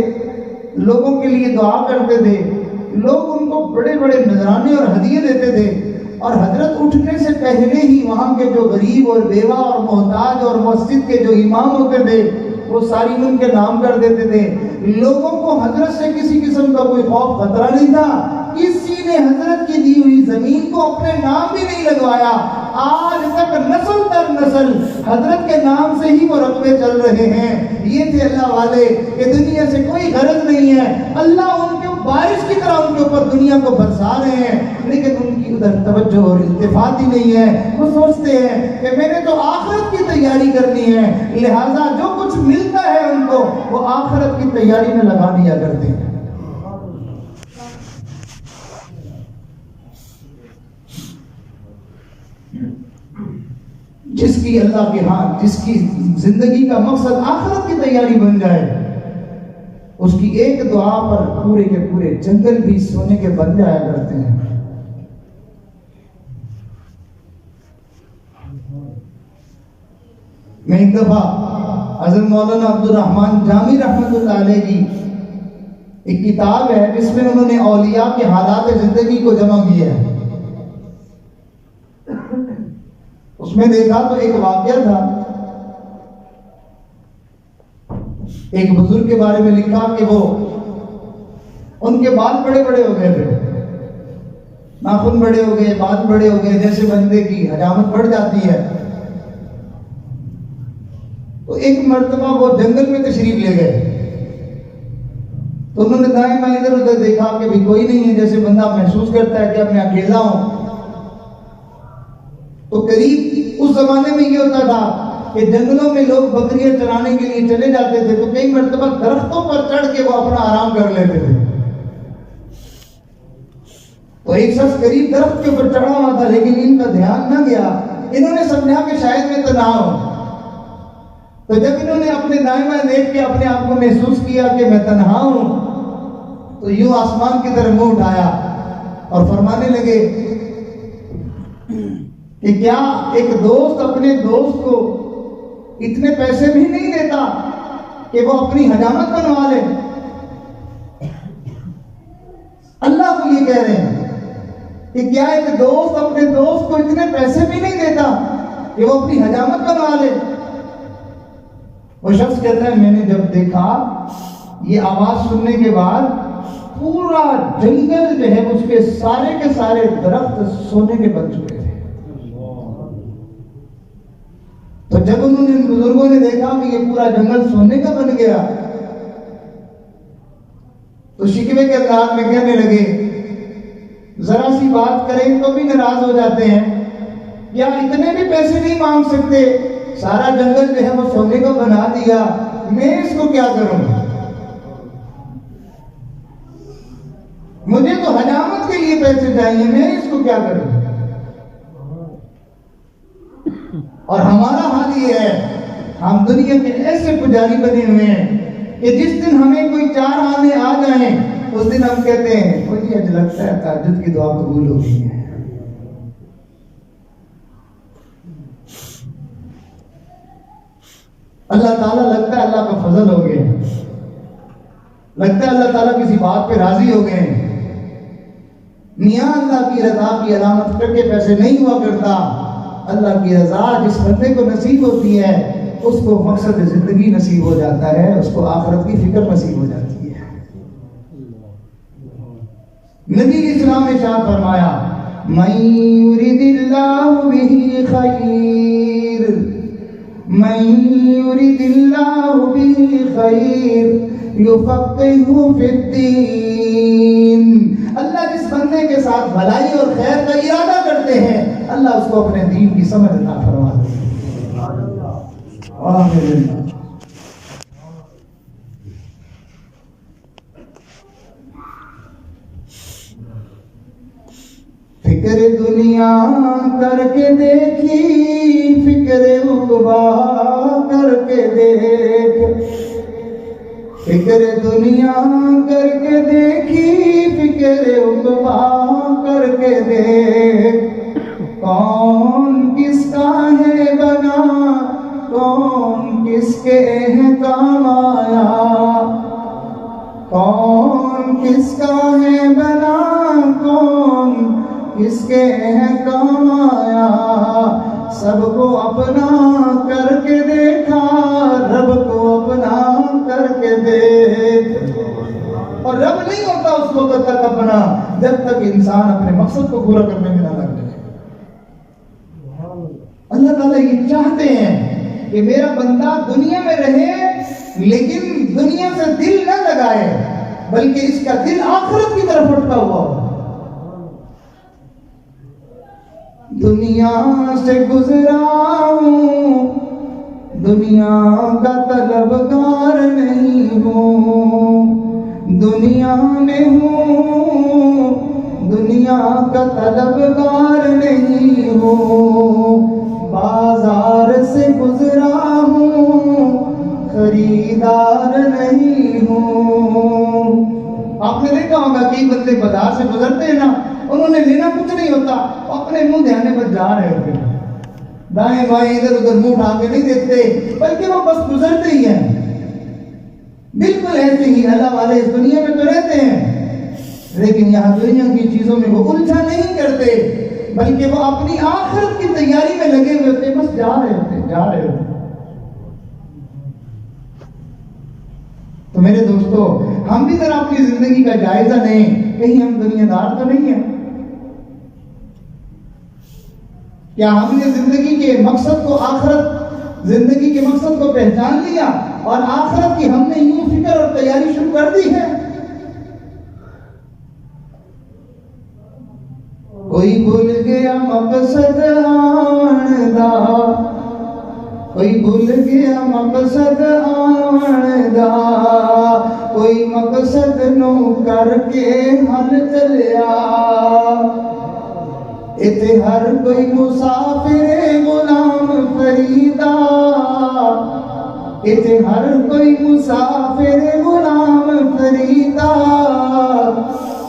A: لوگوں کے لیے دعا کرتے تھے، لوگ ان کو بڑے بڑے نذرانے اور ہدیے دیتے تھے، اور حضرت اٹھنے سے پہلے ہی وہاں کے جو غریب اور بیوہ اور محتاج اور مسجد کے جو امام ہوتے تھے وہ ساری ان کے نام کر دیتے تھے۔ لوگوں کو حضرت سے کسی قسم کا کوئی خوف خطرہ نہیں تھا، کسی نے حضرت کی دی ہوئی زمین کو اپنے نام بھی نہیں لگوایا۔ آج تک نسل در نسل حضرت کے نام سے ہی وہ رقبے چل رہے ہیں۔ یہ تھے اللہ والے کہ دنیا سے کوئی غرض نہیں ہے، اللہ ان کے بارش کی طرح ان کے اوپر دنیا کو برسا رہے ہیں، لیکن ان کی ادھر توجہ اور التفات ہی نہیں ہے۔ وہ سوچتے ہیں کہ میں نے تو آخرت کی تیاری کرنی ہے، لہٰذا جو کچھ ملتا ہے ان کو وہ آخرت کی تیاری میں لگا دیا کرتے ہیں۔ جس کی اللہ کے ہاں جس کی زندگی کا مقصد آخرت کی تیاری بن جائے، اس کی ایک دعا پر پورے کے پورے جنگل بھی سونے کے بن جایا کرتے ہیں۔ میں ایک دفعہ حضرت مولانا عبد الرحمن جامی رحمۃ اللہ علیہ کی ایک کتاب ہے جس میں انہوں نے اولیاء کے حالات زندگی کو جمع کیا ہے، اس میں دیکھا تو ایک واقعہ تھا، ایک بزرگ کے بارے میں لکھا کہ وہ ان کے بال بڑے بڑے ہو گئے تھے، ناخن بڑے ہو گئے، بال بڑے ہو گئے، جیسے بندے کی حجامت بڑھ جاتی ہے۔ تو ایک مرتبہ وہ جنگل میں تشریف لے گئے، تو انہوں نے دائیں بائیں ادھر ادھر دیکھا کہ بھی کوئی نہیں ہے، جیسے بندہ محسوس کرتا ہے کہ اب میں اکیلا ہوں۔ تو قریب اس زمانے میں یہ ہوتا تھا کہ جنگلوں میں لوگ بکریاں چرانے کے لیے چلے جاتے تھے، تو کئی مرتبہ درختوں پر چڑھ کے وہ اپنا آرام کر لیتے تھے۔ تو ایک شخص قریب درخت کے اوپر چڑھا ہوا تھا، لیکن ان کا دھیان نہ گیا، انہوں نے سمجھا کہ شاید میں تنہا ہوں۔ تو جب انہوں نے اپنے دائیں بائیں دیکھ کے اپنے آپ کو محسوس کیا کہ میں تنہا ہوں، تو یوں آسمان کی طرف منہ اٹھایا اور فرمانے لگے کہ کیا ایک دوست اپنے دوست کو اتنے پیسے بھی نہیں دیتا کہ وہ اپنی حجامت بنوا لے؟ اللہ کو یہ کہہ رہے ہیں کہ کیا ایک دوست اپنے دوست کو اتنے پیسے بھی نہیں دیتا کہ وہ اپنی حجامت بنوا لے؟ وہ شخص کہتا ہے میں نے جب دیکھا یہ آواز سننے کے بعد پورا جنگل جو ہے اس کے سارے درخت سونے کے بن چکے تھے۔ تو جب انہوں نے ان بزرگوں نے دیکھا کہ یہ پورا جنگل سونے کا بن گیا، تو شکوے کے انداز میں کہنے لگے، ذرا سی بات کریں تو بھی ناراض ہو جاتے ہیں، یا اتنے بھی پیسے نہیں مانگ سکتے؟ سارا جنگل جو ہے وہ سونے کا بنا دیا، میں اس کو کیا کروں؟ مجھے تو حجامت کے لیے پیسے چاہیے، میں اس کو کیا کروں؟ اور ہمارا حال یہ ہے، ہم دنیا کے ایسے پجاری بنے ہوئے ہیں کہ جس دن ہمیں کوئی 4 آنے آ جائیں اس دن ہم کہتے ہیں مجھے آج لگتا ہے تہجد کی دعا قبول ہو گئی ہے۔ اللہ تعالیٰ لگتا ہے اللہ کا فضل ہو گیا، لگتا ہے اللہ تعالیٰ کسی بات پہ راضی ہو گئے۔ میاں اللہ کی رضا کی علامت کر کے پیسے نہیں ہوا کرتا، اللہ کی رضا جس بندے کو نصیب ہوتی ہے اس کو مقصد زندگی نصیب ہو جاتا ہے، اس کو آخرت کی فکر نصیب ہو جاتی ہے۔ نبی اسلام نے ارشاد فرمایا من یرید اللہ بہ خیر، من یرید اللہ بہ خیر یفقہہ فی الدین۔ اللہ جس بندے کے ساتھ بھلائی اور خیر کا ارادہ کرتے ہیں اللہ اس کو اپنے دین کی سمجھ عطا فرما دیتے ہیں۔ آمین۔ فکر دنیا کر کے دیکھی، فکر عقبیٰ کر کے دیکھ، فکر دنیا کر کے دیکھی، فکر ذکر عقبا کر کے دیکھ، کون کس کا ہے بنا، کون کس کے ہے کام آیا، کون کس کا ہے بنا، کون کس کے ہے کام آیا، سب کو اپنا کر کے دیکھا، رب کو اپنا کر کے دیکھ۔ اور رب نہیں ہوتا اس وقت تک اپنا جب تک انسان اپنے مقصد کو پورا کرنے میں نہ لگ جائے۔ اللہ تعالیٰ یہ چاہتے ہیں کہ میرا بندہ دنیا میں رہے لیکن دنیا سے دل نہ لگائے، بلکہ اس کا دل آخرت کی طرف اٹھتا ہوا ہو۔ دنیا سے گزرا ہوں، دنیا کا طلبگار نہیں ہوں، دنیا میں ہوں، دنیا کا طلبگار نہیں ہوں، بازار سے گزرا ہوں، خریدار نہیں ہوں۔ آپ نے دیکھا ہوگا کہ بندے بازار سے گزرتے ہیں نا، انہوں نے لینا کچھ نہیں ہوتا، اپنے منہ دھیانے پر جا رہے ہوتے ہیں، دائیں بائیں ادھر ادھر منہ اٹھا کے نہیں دیکھتے، بلکہ وہ بس گزرتے ہی ہیں۔ بالکل ایسے ہی اللہ والے اس دنیا میں تو رہتے ہیں، لیکن یہاں دنیا کی چیزوں میں وہ الجھا نہیں کرتے، بلکہ وہ اپنی آخرت کی تیاری میں لگے ہوئے ہوتے، بس جا رہے ہوتے، جا رہے ہوتے۔ تو میرے دوستو، ہم بھی ذرا اپنی زندگی کا جائزہ لیں، کہیں ہم دنیا دار تو نہیں ہیں؟ کیا ہم نے زندگی کے مقصد کو، آخرت زندگی کے مقصد کو پہچان لیا اور آخرت کی ہم نے یوں فکر اور تیاری شروع کر دی ہے؟ کوئی بھول گیا مقصد آن دا، کوئی بھول گیا مقصد آن دا، کوئی مقصد نو کر کے حل چلیا، اتھے ہر کوئی مسافر غلام فریدا، اتھے ہر کوئی مسافر غلام فریدا،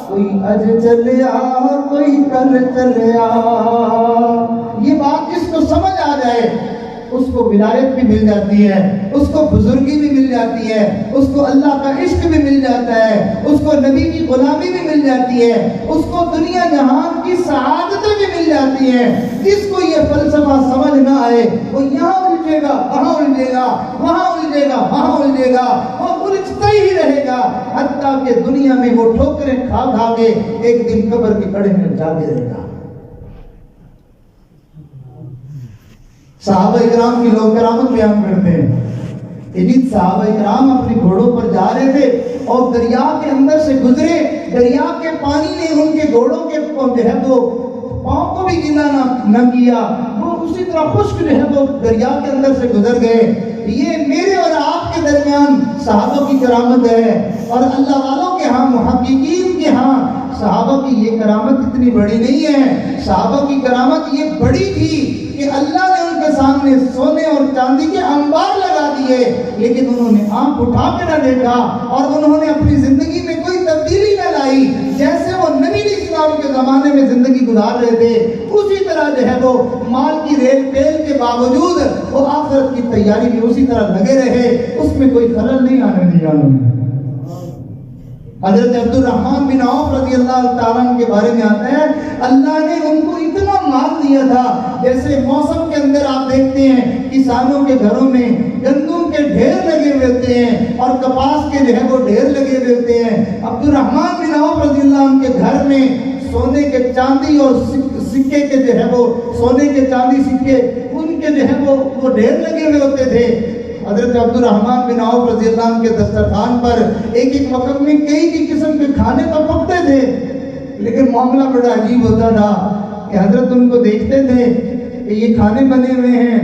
A: کوئی اج چلیا کوئی کل چلیا۔ یہ بات جس کو سمجھ آ جائے اس کو ولایت بھی مل جاتی ہے، اس کو بزرگی بھی مل جاتی ہے، اس کو اللہ کا عشق بھی مل جاتا ہے، اس کو نبی کی غلامی بھی مل جاتی ہے، اس کو دنیا جہان کی سعادتیں بھی مل جاتی ہیں۔ جس کو یہ فلسفہ سمجھ نہ آئے وہ یہاں الجھے گا، وہاں الجھے گا، وہاں الجھے گا، وہاں الجھے گا، وہ الجھتا ہی رہے گا، حتیٰ کہ دنیا میں وہ ٹھوکریں کھا کھا کے ایک دن قبر کے کڑے میں جاگے رہے گا۔ صحابہ اکرام کی لوگ کرامت بیان کرتے ہیں کہ جن صحابہ اکرام اپنے گھوڑوں پر جا رہے تھے اور دریا کے اندر سے گزرے، دریا کے پانی نے ان کے گھوڑوں کے جو ہے وہ پاؤں کو بھی گیلا نہ کیا، وہ اسی طرح خشک جو ہے وہ دریا کے اندر سے گزر گئے۔ یہ میرے اور آپ کے درمیان صحابہ کی کرامت ہے، اور اللہ والوں کے ہاں، محققین کے ہاں صحابہ کی یہ کرامت اتنی بڑی نہیں ہے۔ صحابہ کی کرامت یہ بڑی تھی کہ اللہ نے ان کے سامنے سونے اور چاندی کے انبار لگا دیے، لیکن انہوں نے آنکھ اٹھا کے نہ دیکھا اور انہوں نے اپنی زندگی میں کوئی تبدیلی نہ لائی۔ جیسے وہ نبی علیہ السلام کے زمانے میں زندگی گزار رہے تھے، اسی طرح جو ہے وہ مال کی ریل پیل کے باوجود وہ آخرت کی تیاری میں اسی طرح لگے رہے، اس میں کوئی خلل نہیں آنے دیا انہوں نے۔ حضرت عبد الرحمن بن عوف رضی اللہ تعالیٰ عنہ کے بارے میں آتا ہے، اللہ نے ان کو اتنا مال دیا تھا، جیسے موسم کے اندر آپ دیکھتے ہیں کسانوں کے گھروں میں گندم کے ڈھیر لگے ہوئے ہوتے ہیں اور کپاس کے جو ہے وہ ڈھیر لگے ہوئے ہوتے ہیں۔ عبد الرحمن بن عوف رضی اللہ عنہ کے گھر میں سونے کے چاندی اور سکے کے جو ہے وہ سونے کے چاندی سکے ان کے جو ہے وہ ڈھیر لگے ہوئے ہوتے تھے۔ حضرت عبد الرحمن بن عوف رضی اللہ عنہ کے دسترخوان پر ایک ایک وقت میں کئی قسم کے کھانے تو پکتے تھے، لیکن معاملہ بڑا عجیب ہوتا تھا کہ حضرت ان کو دیکھتے تھے کہ یہ کھانے بنے ہوئے ہیں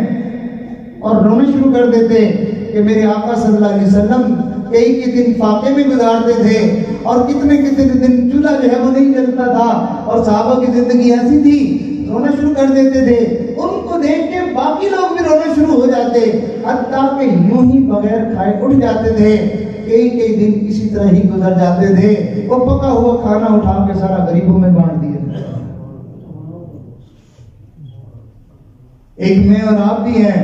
A: اور رونے شروع کر دیتے کہ میرے آقا صلی اللہ علیہ وسلم کئی دن فاقے میں گزارتے تھے اور کتنے دن چولہا جو ہے وہ نہیں جلتا تھا، اور صحابہ کی زندگی ایسی تھی، رونا شروع کر دیتے تھے۔ ان کو دیکھ کے باقی لوگ بھی رونا شروع ہو جاتے، حتیٰ کہ یوں ہی بغیر کھائے اٹھ جاتے تھے۔ کئی دن اسی طرح ہی گزر جاتے تھے. وہ پکا ہوا کھانا اٹھا کے سارا غریبوں میں بانٹ دیا. ایک میں اور آپ بھی ہیں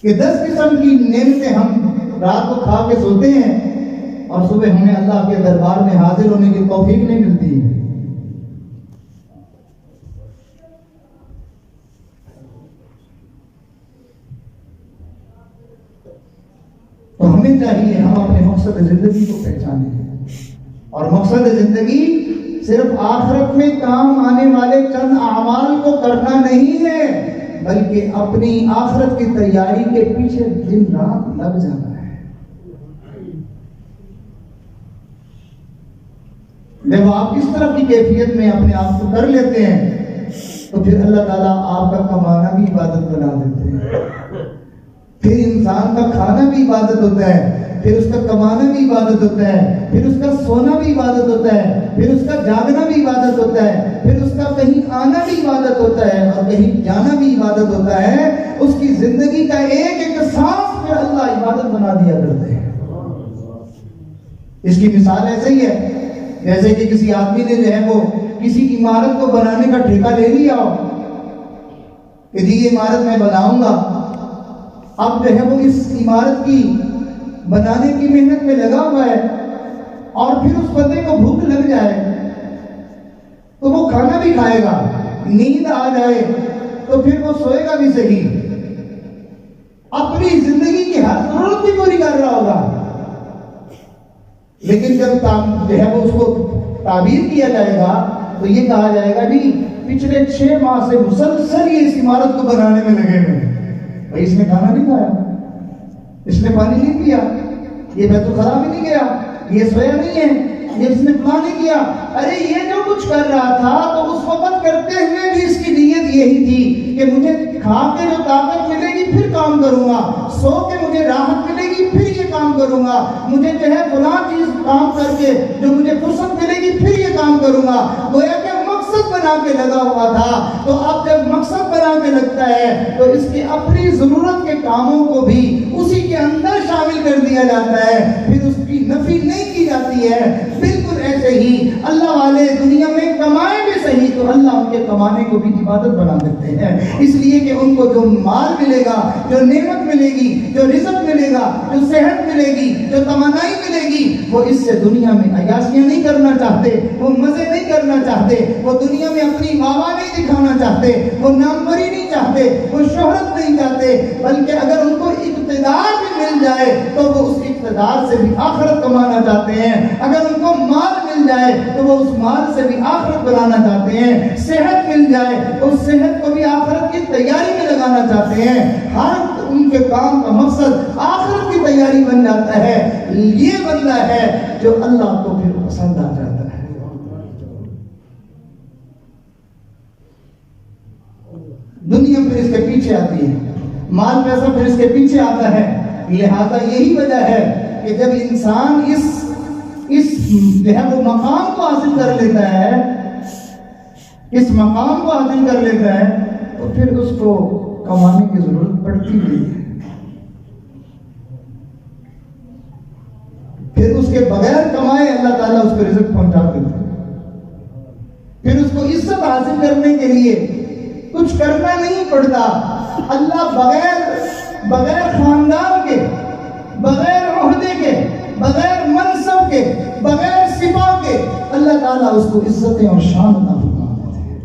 A: کہ 10 قسم کی نعمتیں ہم رات کو کھا کے سوتے ہیں اور صبح ہمیں اللہ کے دربار میں حاضر ہونے کی توفیق نہیں ملتی. تو ہمیں چاہیے ہم اپنے مقصد زندگی کو پہچانیں، اور مقصد زندگی صرف آخرت میں کام آنے والے چند اعمال کو کرنا نہیں ہے، بلکہ اپنی آخرت کی تیاری کے پیچھے دن رات لگ جانا ہے. جب آپ اس طرح کی کیفیت میں اپنے آپ کو کر لیتے ہیں تو پھر اللہ تعالیٰ آپ کا کمانا بھی عبادت بنا دیتے ہیں. پھر انسان کا کھانا بھی عبادت ہوتا ہے، پھر اس کا کمانا بھی عبادت ہوتا ہے، پھر اس کا سونا بھی عبادت ہوتا ہے، پھر اس کا جاگنا بھی عبادت ہوتا ہے، پھر اس کا کہیں آنا بھی عبادت ہوتا ہے اور کہیں جانا بھی عبادت ہوتا ہے. اس کی زندگی کا ایک ایک سانس پھر اللہ عبادت بنا دیا کرتے ہیں. اس کی مثال ایسے ہی ہے جیسے کہ کسی آدمی نے جو ہے وہ کسی عمارت کو بنانے کا ٹھیکہ لے لیا ہو کہ جی یہ عمارت میں بناؤں گا. اب جو ہے وہ اس عمارت کی بنانے کی محنت میں لگا ہوا ہے اور پھر اس بندے کو بھوک لگ جائے تو وہ کھانا بھی کھائے گا، نیند آ جائے تو پھر وہ سوئے گا بھی صحیح، اپنی زندگی کی ہر ضرورت بھی پوری کر رہا ہوگا. لیکن جب جو ہے وہ اس کو تعبیر کیا جائے گا تو یہ کہا جائے گا جی پچھلے 6 ماہ سے مسلسل یہ اس عمارت کو بنانے میں لگے ہوئے، بھائی اس نے کھانا نہیں کھایا، اس نے پانی نہیں پیا، یہ بیت الخلا بھی نہیں گیا، یہ سویا نہیں ہے، یہ اس نے فلاں نہیں کیا. ارے یہ جو کچھ کر رہا تھا تو اس وقت کرتے ہوئے بھی اس کی نیت یہی تھی کہ مجھے کھا کے جو طاقت ملے گی پھر کام کروں گا، سو کے مجھے راحت ملے گی پھر یہ کام کروں گا، مجھے جو ہے فلاں چیز کام کر کے جو مجھے فرصت ملے گی پھر یہ کام کروں گا. گویا کہ مقصد بنا کے لگا ہوا تھا. تو اب جب مقصد بنا کے لگتا ہے تو اس کی اپنی ضرورت کے کاموں کو بھی اسی کے اندر شامل کر دیا جاتا ہے، پھر اس کی نفی نہیں کی جاتی ہے. بالکل ایسے ہی اللہ والے دنیا میں کمائیں بھی صحیح تو اللہ ان کے کمانے کو بھی عبادت بنا دیتے ہیں، اس لیے کہ ان کو جو مال ملے گا، جو نعمت ملے گی، جو رزق ملے گا، جو صحت ملے گی، جو توانائی ملے گی، وہ اس سے دنیا میں عیاشیاں نہیں کرنا چاہتے، وہ مزے نہیں کرنا چاہتے، وہ دنیا میں اپنی واہ نہیں دکھانا چاہتے، وہ ناموری نہیں چاہتے، وہ شہرت نہیں چاہتے، بلکہ اگر ان کو اقتدار بھی مل جائے تو وہ اس اقتدار سے بھی آخرت کمانا چاہتے ہیں. اگر ان کو مال مل جائے تو وہ اس مال سے بھی آخرت بنانا چاہتے ہیں. صحت مل جائے تو اس صحت کو بھی آخرت کی تیاری میں لگانا چاہتے ہیں. ہر ان کے کام کا مقصد آخرت کی تیاری بن جاتا ہے. یہ بندہ ہے جو اللہ کو پھر پسند آ جاتا ہے. دنیا پھر اس کے پیچھے آتی ہے، مال پیسہ پھر اس کے پیچھے آتا ہے. لہذا یہی وجہ ہے کہ جب انسان اس جو ہے وہ مقام کو حاصل کر لیتا ہے، اس مقام کو حاصل کر لیتا ہے تو پھر اس کو کمانے کی ضرورت پڑتی نہیں ہے. پھر اس کے بغیر کمائے اللہ تعالیٰ اس کو رزق پہنچا دیتے ہیں. پھر اس کو عزت حاصل کرنے کے لیے کچھ کرنا نہیں پڑتا. اللہ بغیر خاندان کے، بغیر عہدے کے، بغیر منصب کے، بغیر سپاہ کے اللہ تعالیٰ اس کو عزتیں اور شان عطا فرما دیتے ہیں.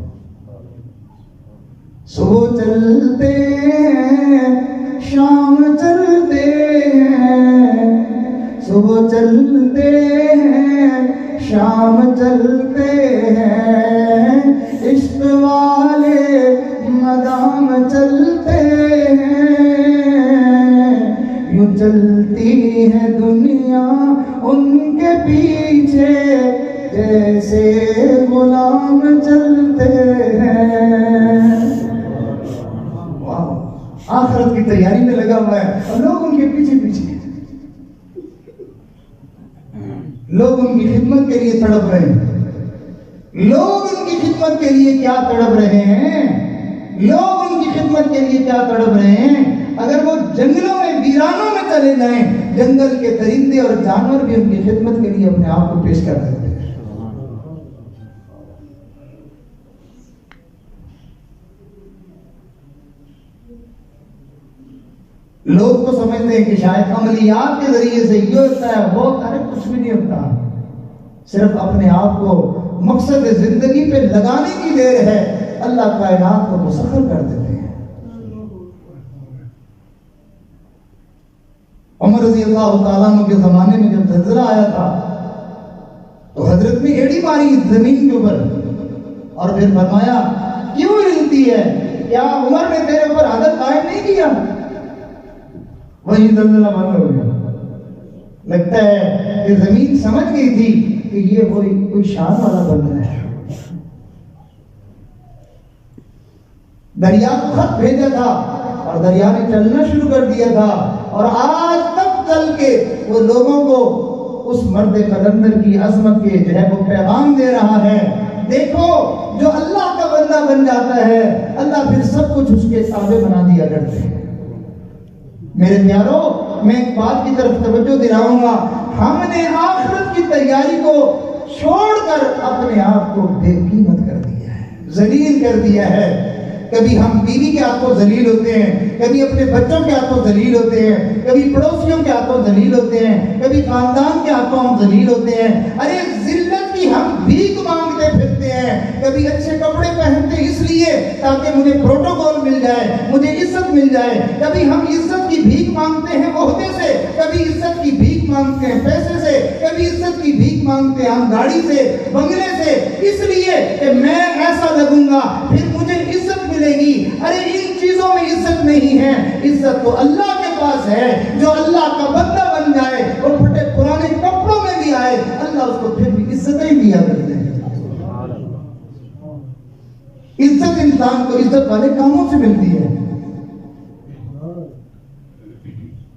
A: صبح چلتے ہیں شام چلتے ہیں، صبح چلتے ہیں شام چلتے ہیں، عشق والے مدام چلتے ہیں. یوں چلتی ہے دنیا ان کے پیچھے جیسے غلام چلتے ہیں. آخرت کی تیاری میں لگا ہوا ہے اور لوگ ان کے پیچھے پیچھے، لوگ ان کی خدمت کے لیے تڑپ رہے ہیں. لوگ ان کی خدمت کے لیے کیا تڑپ رہے ہیں، لوگ ان کی خدمت کے لیے کیا تڑپ رہے ہیں. اگر وہ جنگلوں میں ویرانوں میں نہ لے جائیں، جنگل کے درندے اور جانور بھی ان کی خدمت کے لیے اپنے آپ کو پیش کر دیتے ہیں۔ لوگ تو سمجھتے ہیں کہ شاید عملیات کے ذریعے سے یہ ہوتا ہے وہ ہوتا ہے، کچھ بھی نہیں ہوتا، صرف اپنے آپ کو مقصد زندگی پہ لگانے کی دیر ہے، اللہ کائنات کو مسخر کر دیتے ہیں۔ عمر رضی اللہ تعالیٰ عنہ کے زمانے میں جب زلزلہ آیا تھا تو حضرت نے ایڑی ماری زمین کے اوپر اور پھر فرمایا کیوں ہلتی ہے؟ کیا عمر نے تیرے اوپر عدل قائم نہیں کیا؟ وہی زلزلہ بند ہو گیا۔ لگتا ہے کہ زمین سمجھ گئی تھی کہ یہ کوئی شان والا بندہ ہے۔ دریا کو خط بھیجا تھا اور دریا نے چلنا شروع کر دیا تھا، اور آج تک چل کے وہ لوگوں کو اس مرد قلندر کی عظمت کے جو ہے وہ پیغام دے رہا ہے۔ دیکھو جو اللہ کا بندہ بن جاتا ہے اللہ پھر سب کچھ اس کے تابع بنا دیا کرتے ہیں۔ میرے پیارو، میں ایک بات کی طرف توجہ دلاؤں گا، ہم نے آخرت کی تیاری کو چھوڑ کر اپنے آپ کو بے قیمت کر دیا ہے، ذلیل کر دیا ہے۔ کبھی ہم بیوی کے ہاتھوں ذلیل ہوتے ہیں، کبھی اپنے بچوں کے ہاتھوں ذلیل ہوتے ہیں، کبھی پڑوسیوں کے ہاتھوں ذلیل ہوتے ہیں، کبھی خاندان کے ہاتھوں ہم ذلیل ہوتے ہیں۔ ارے ذلت کی ہم بھیک مانگتے پھرتے ہیں، کبھی اچھے کپڑے پہنتے اس لیے تاکہ مجھے پروٹوکول مل جائے، مجھے عزت مل جائے، کبھی ہم عزت کی بھیک مانگتے ہیں عہدے سے، کبھی عزت کی بھیک مانگتے ہیں پیسے سے، کبھی عزت کی بھیک مانگتے ہیں ہم گاڑی سے، بنگلے سے، اس لیے کہ میں ایسا لگوں گا پھر مجھے عزت ملے گی۔ ارے ان چیزوں میں عزت نہیں ہے، عزت تو اللہ کے پاس ہے۔ جو اللہ کا بندہ بن جائے اور پھٹے پرانے کپڑوں میں بھی آئے اللہ اس کو پھر بھی عزتیں دیا کرتے ہیں۔ عزت انسان کو عزت والے کاموں سے ملتی ہے۔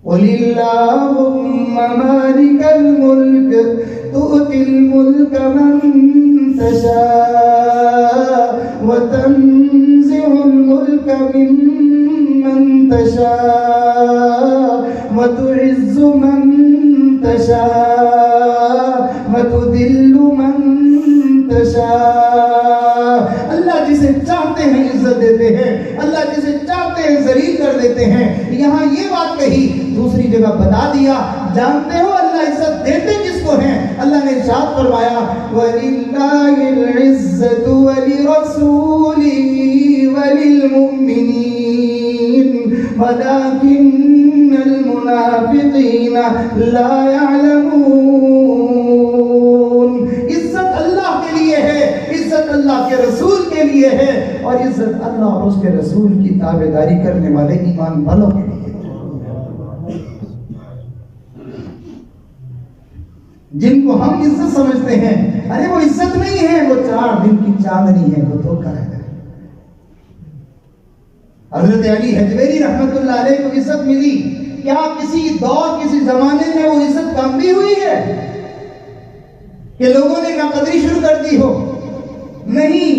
A: قُلِ اللَّهُمَّ مَالِكَ الْمُلْكِ تُؤْتِي الْمُلْكَ مَن تَشَاءُ وَتَنزِعُ الْمُلْكَ مِمَّن تَشَاءُ وَتُعِزُّ مَن تَشَاءُ وَتُذِلُّ مَن تَشَاءُ۔ اللہ جسے چاہتے ہیں عزت دیتے ہیں، اللہ جسے چاہتے ہیں ذلیل کر دیتے ہیں۔ یہاں یہ بات کہی، دوسری جگہ بتا دیا، جانتے ہو اللہ عزت دیتے کس کو ہیں؟ اللہ نے ارشاد فرمایا وَلِلَّهِ الْعِزَّةُ وَلِرَسُولِهِ وَلِلْمُؤْمِنِينَ وَلَكِنَّ الْمُنَافِقِينَ لَا يَعْلَمُونَ۔ عزت اللہ کے لیے ہے، عزت اللہ کے رسول کے لیے ہے، اور عزت اللہ اور اس کے رسول کی تابعداری کرنے والے ایمان والوں کے لیے۔ جن کو ہم عزت سمجھتے ہیں، ارے وہ عزت نہیں ہے، وہ 4 دن کی چاندنی ہے، وہ دھوکہ ہے۔ حضرت علی حجویری رحمت اللہ علیہ کو عزت ملی، کیا کسی دور کسی زمانے میں وہ عزت کم بھی ہوئی ہے کہ لوگوں نے ناقدری شروع کر دی ہو؟ نہیں،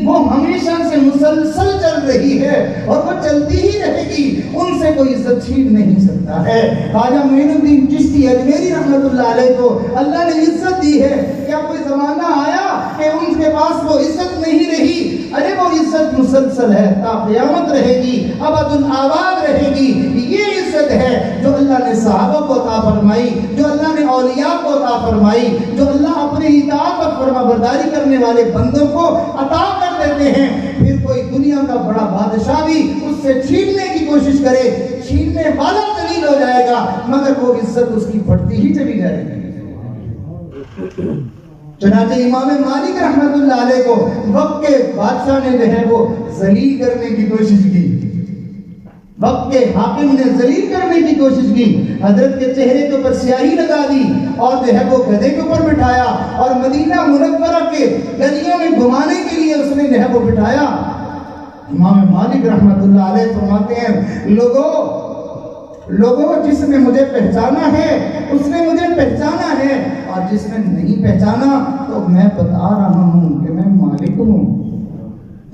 A: وہ ہمیشہ سے مسلسل چل رہی ہے اور وہ چلتی ہی رہے گی، ان سے کوئی عزت چھین نہیں سکتا ہے۔ خواجہ معین الدین چشتی اجمیری رحمت اللہ علیہ کو اللہ نے عزت دی ہے، کیا کوئی زمانہ آیا کہ ان کے پاس وہ عزت نہیں رہی؟ ارے وہ عزت مسلسل ہے، تا قیامت رہے گی، ابد الآباد رہے گی۔ یہ عزت ہے جو اللہ نے صحابہ کو عطا فرمائی، جو اللہ نے اولیاء کو عطا فرمائی، جو اللہ اپنے اطاعت اور فرما برداری کرنے والے بندوں کو عطا کر دیتے ہیں۔ پھر کوئی دنیا کا بڑا بادشاہ بھی اس سے چھیننے کی کوشش کرے، چھیننے والا ذلیل ہو جائے گا، مگر وہ عزت اس کی بڑھتی ہی چلی جائے گی۔ چنانچہ امام مالک رحمت اللہ علیہ کو وقت کے بادشاہ نے جو ہے وہ ذلیل کرنے کی کوشش کی، وقت کے حاکم نے ذلیل کرنے کی کوشش کی، حضرت کے چہرے کے اوپر سیاہی لگا دی اور جو ہے وہ گدھے کے اوپر بٹھایا اور مدینہ منورہ کے گلیوں میں گھمانے کے لیے اس نے جو ہے وہ بٹھایا۔ امام مالک رحمت اللہ علیہ فرماتے ہیں لوگوں جس نے مجھے پہچانا ہے اس نے مجھے پہچانا ہے، اور جس نے نہیں پہچانا تو میں بتا رہا ہوں کہ میں مالک ہوں۔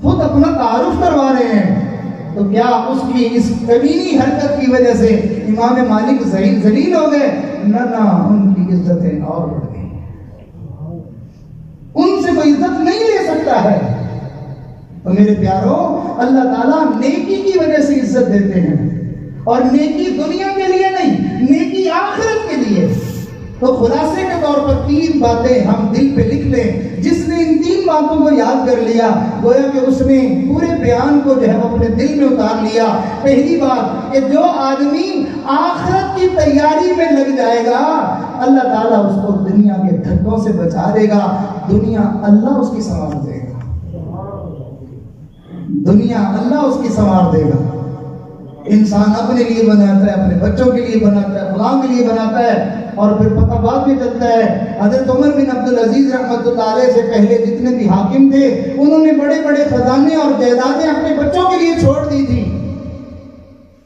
A: خود اپنا تعارف کروا رہے ہیں، تو کیا اس کی اس کمینی حرکت کی وجہ سے امام مالک ذلیل ہو گئے؟ نہ نہ، ان کی عزتیں اور بڑھ گئی، ان سے کوئی عزت نہیں لے سکتا ہے۔ تو میرے پیاروں، اللہ تعالیٰ نیکی کی وجہ سے عزت دیتے ہیں، اور نیکی دنیا کے لیے نہیں، نیکی آخرت کے لیے۔ تو خلاصے کے طور پر 3 باتیں ہم دل پہ لکھ لیں۔ جس نے ان 3 باتوں کو یاد کر لیا، گویا کہ اس نے پورے بیان کو جو ہے اپنے دل میں اتار لیا۔ پہلی بات کہ جو آدمی آخرت کی تیاری میں لگ جائے گا، اللہ تعالیٰ اس کو دنیا کے دھکوں سے بچا دے گا، دنیا اللہ اس کی سنوار دے گا، دنیا اللہ اس کی سنوار دے گا۔ انسان اپنے لیے بناتا ہے، اپنے بچوں کے لیے بناتا ہے، فلاں کے لیے بناتا ہے، اور پھر پتہ بعد میں چلتا ہے۔ حضرت عمر بن عبدالعزیز رحمۃ اللہ علیہ سے پہلے جتنے بھی حاکم تھے، انہوں نے بڑے بڑے خزانے اور جائیدادیں اپنے بچوں کے لیے چھوڑ دی تھی،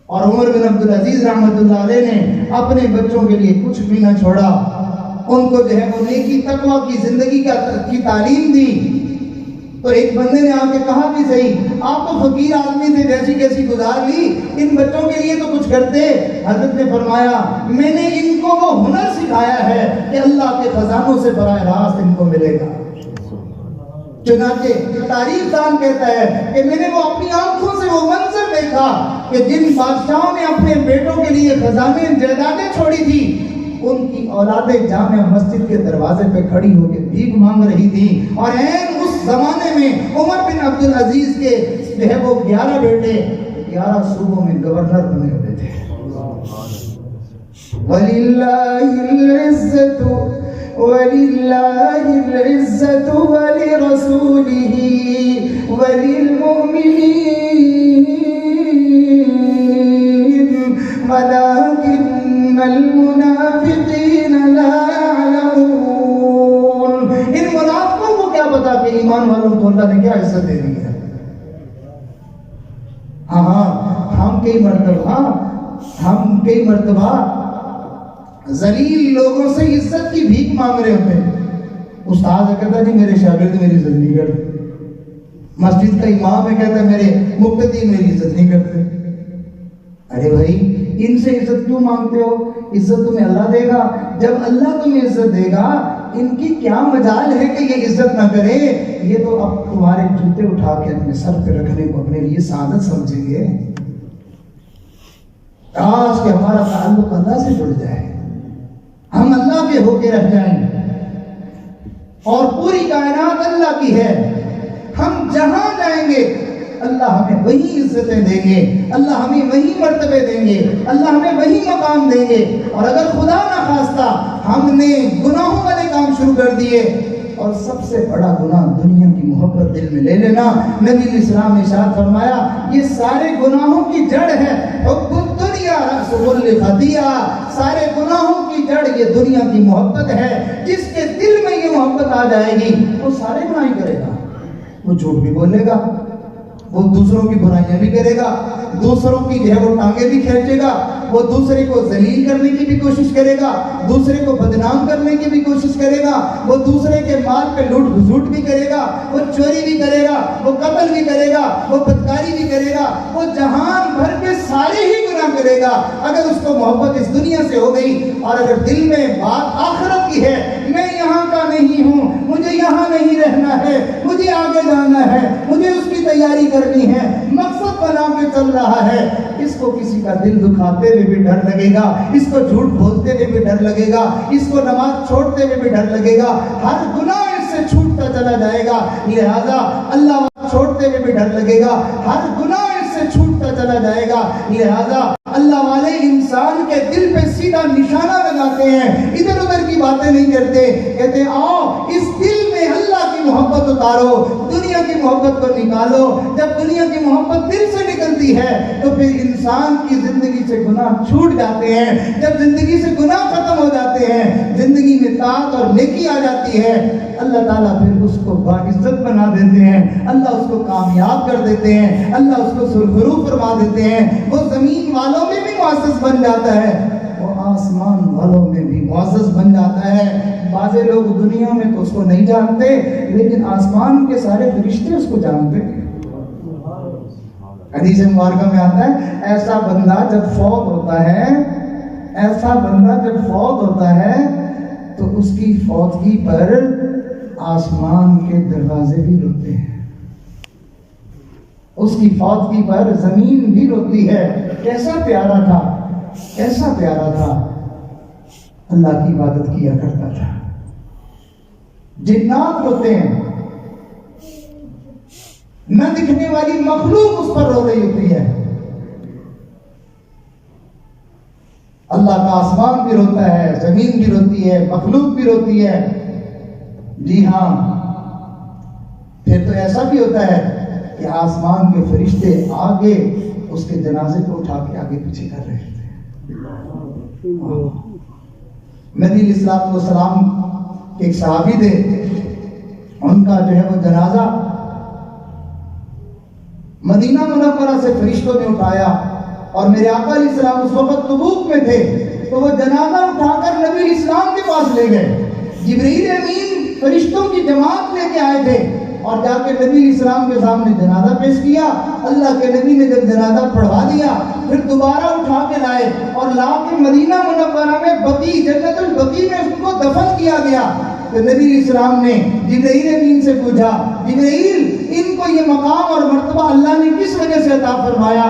A: اور عمر بن عبدالعزیز رحمۃ اللہ علیہ نے اپنے بچوں کے لیے کچھ بھی نہ چھوڑا، ان کو جو ہے وہ نیکی تقویٰ کی زندگی کی تعلیم دی۔ تو ایک بندے نے آ کے کہا کہ صحیح، آپ تو فقیر آدمی تھے، جیسی کیسی گزار لی، ان بچوں کے لیے تو کچھ کرتے۔ حضرت نے فرمایا، میں نے ان کو وہ ہنر سکھایا ہے کہ اللہ کے خزانوں سے براہ راست ان کو ملے گا۔ چنانچہ تاریخ دان کہتا ہے کہ میں نے وہ اپنی آنکھوں سے وہ منظر دیکھا کہ جن بادشاہوں نے اپنے بیٹوں کے لیے خزانے جائیدادیں چھوڑی تھی، ان کی اولادیں جامع مسجد کے دروازے پہ کھڑی ہو کے بھیک مانگ رہی تھی، اور اس زمانے میں عمر بن عبدالعزیز کے جو ہے وہ 11 بیٹے 11 صوبوں میں گورنر بنے ہوئے تھے۔ وَلِلَّهِ الْعِزَّةُ وَلِرَسُولِهِ وَلِلْمُؤْمِنِينَ وَلَكِنَّ الْمُنَافِقِينَ لَا يَعْلَمُونَ۔ ان منافقوں کو کیا پتا کہ ایمان والوں کو اللہ نے کیا عزت دے دی ہے۔ ہم کئی مرتبہ ذلیل لوگوں سے عزت کی بھیک مانگ رہے ہوتے ہیں۔ استاد ہے کہتا ہے نہیں میرے شاگرد میری عزت نہیں کرتے، مسجد کا امام ہے کہتا ہے میرے مقتدی میری عزت نہیں کرتے۔ ارے بھائی، ان سے عزت کیوں مانگتے ہو؟ عزت تمہیں اللہ دے گا۔ جب اللہ تمہیں عزت دے گا، ان کی کیا مجال ہے کہ یہ عزت نہ کرے؟ یہ تو اب تمہارے جوتے اٹھا کے اپنے سر پہ رکھنے کو اپنے لیے سعادت سمجھیں گے۔ کاش کہ ہمارا تعلق اللہ سے جڑ جائے، ہم اللہ کے ہو کے رہ جائیں، اور پوری کائنات اللہ کی ہے۔ ہم جہاں جائیں گے اللہ ہمیں وہی عزتیں دیں گے، اللہ ہمیں وہی مرتبے دیں گے، اللہ ہمیں وہی مقام دیں گے۔ اور اگر خدا نہ خواستہ ہم نے گناہوں والے کام شروع کر دیے، اور سب سے بڑا گناہ دنیا کی محبت دل میں لے لینا، نبی علیہ السلام نے ارشاد فرمایا یہ سارے گناہوں کی جڑ ہے، حب الدنیا رأس كل خطیئہ، سارے گناہوں کی جڑ یہ دنیا کی محبت ہے۔ جس کے دل میں یہ محبت آ جائے گی وہ سارے گناہ ہی کرے گا، وہ جھوٹ بھی بولے گا، وہ دوسروں کی برائیاں بھی کرے گا، دوسروں کی جو ہے وہ ٹانگیں بھی کھینچے گا، وہ دوسرے کو ذلیل کرنے کی بھی کوشش کرے گا، دوسرے کو بدنام کرنے کی بھی کوشش کرے گا، وہ دوسرے کے مال پہ لوٹ گھسوٹ بھی کرے گا، وہ چوری بھی کرے گا، وہ قتل بھی کرے گا، وہ بدکاری بھی کرے گا، وہ جہان بھر کے سارے ہی گناہ کرے گا۔ اگر اس کو محبت اس دنیا سے ہو گئی، اور اگر دل میں بات آخرت کی ہے، میں یہاں کا نہیں ہوں، مجھے یہاں نہیں رہنا ہے، مجھے آگے جانا ہے، مجھے اس کی تیاری کرنی ہے، مقصد بنا کے چل رہا ہے، اس کو کسی کا دل دکھاتے ہوئے بھی ڈر لگے گا، اس کو جھوٹ بولتے ہوئے بھی ڈر لگے گا، اس کو نماز چھوڑتے ہوئے بھی ڈر لگے گا، ہر گناہ اس سے چھوٹتا چلا جائے گا، لہذا اللہ چھوڑتے ہوئے بھی ڈر لگے گا، ہر گناہ اس سے چھوٹتا چلا جائے گا، لہذا اللہ والے انسان کے دل پہ سیدھا نشانہ لگاتے ہیں، ادھر ادھر کی باتیں نہیں کرتے، کہتے آؤ اس دل میں اللہ کی محبت اتارو، دنیا کی محبت کو نکالو۔ جب دنیا کی محبت دل سے نکلتی ہے تو پھر انسان کی زندگی سے گناہ چھوٹ جاتے ہیں، جب زندگی سے گناہ ختم ہو جاتے ہیں، زندگی میں طاعت اور نیکی آ جاتی ہے، اللہ تعالیٰ پھر اس کو باعزت بنا دیتے ہیں، اللہ اس کو کامیاب کر دیتے ہیں، اللہ اس کو سرخرو فرما دیتے ہیں، وہ زمین والوں میں بھی معزز بن جاتا ہے، وہ آسمان والوں میں بھی معزز بن جاتا ہے۔ بعضے لوگ دنیا میں تو اس کو نہیں جانتے، لیکن آسمان کے سارے فرشتے اس کو جانتے ہیں۔ حدیث مبارکہ میں آتا ہے ایسا بندہ جب فوت ہوتا ہے، ایسا بندہ جب فوت ہوتا ہے تو اس کی فوتگی پر آسمان کے دروازے بھی روتے ہیں، اس کی فوتگی پر زمین بھی روتی ہے۔ کیسا پیارا تھا، کیسا پیارا تھا، اللہ کی عبادت کیا کرتا تھا۔ جنات روتے ہیں، نہ دکھنے والی مخلوق اس پر رو رہی ہوتی ہے، اللہ کا آسمان بھی روتا ہے، زمین بھی روتی ہے، مخلوق بھی روتی ہے۔ جی ہاں، پھر تو ایسا بھی ہوتا ہے کہ آسمان کے فرشتے آگے اس کے جنازے کو اٹھا کے آگے پیچھے کر رہے تھے۔ نبی علیہ الصلوۃ والسلام کے ایک صحابی تھے، ان کا جو ہے وہ جنازہ مدینہ منورہ سے فرشتوں نے اٹھایا، اور میرے آقا علیہ السلام اس وقت تبوک میں تھے، تو وہ جنازہ اٹھا کر نبی علیہ السلام کے پاس لے گئے۔ جبرائیل امین فرشتوں کی جماعت لے کے آئے تھے، اور جا کے نبی علیہ السلام کے سامنے جنازہ پیش کیا۔ اللہ کے نبی نے جب جنازہ پڑھوا دیا، پھر دوبارہ اٹھا کے لائے اور لا کے مدینہ منورہ میں بقیع، جنت البقیع میں اس کو دفن کیا گیا۔ تو نبی علیہ السلام نے جبرائیل امین سے پوچھا، جبرائیل ان کو یہ مقام اور مرتبہ اللہ نے کس وجہ سے عطا فرمایا؟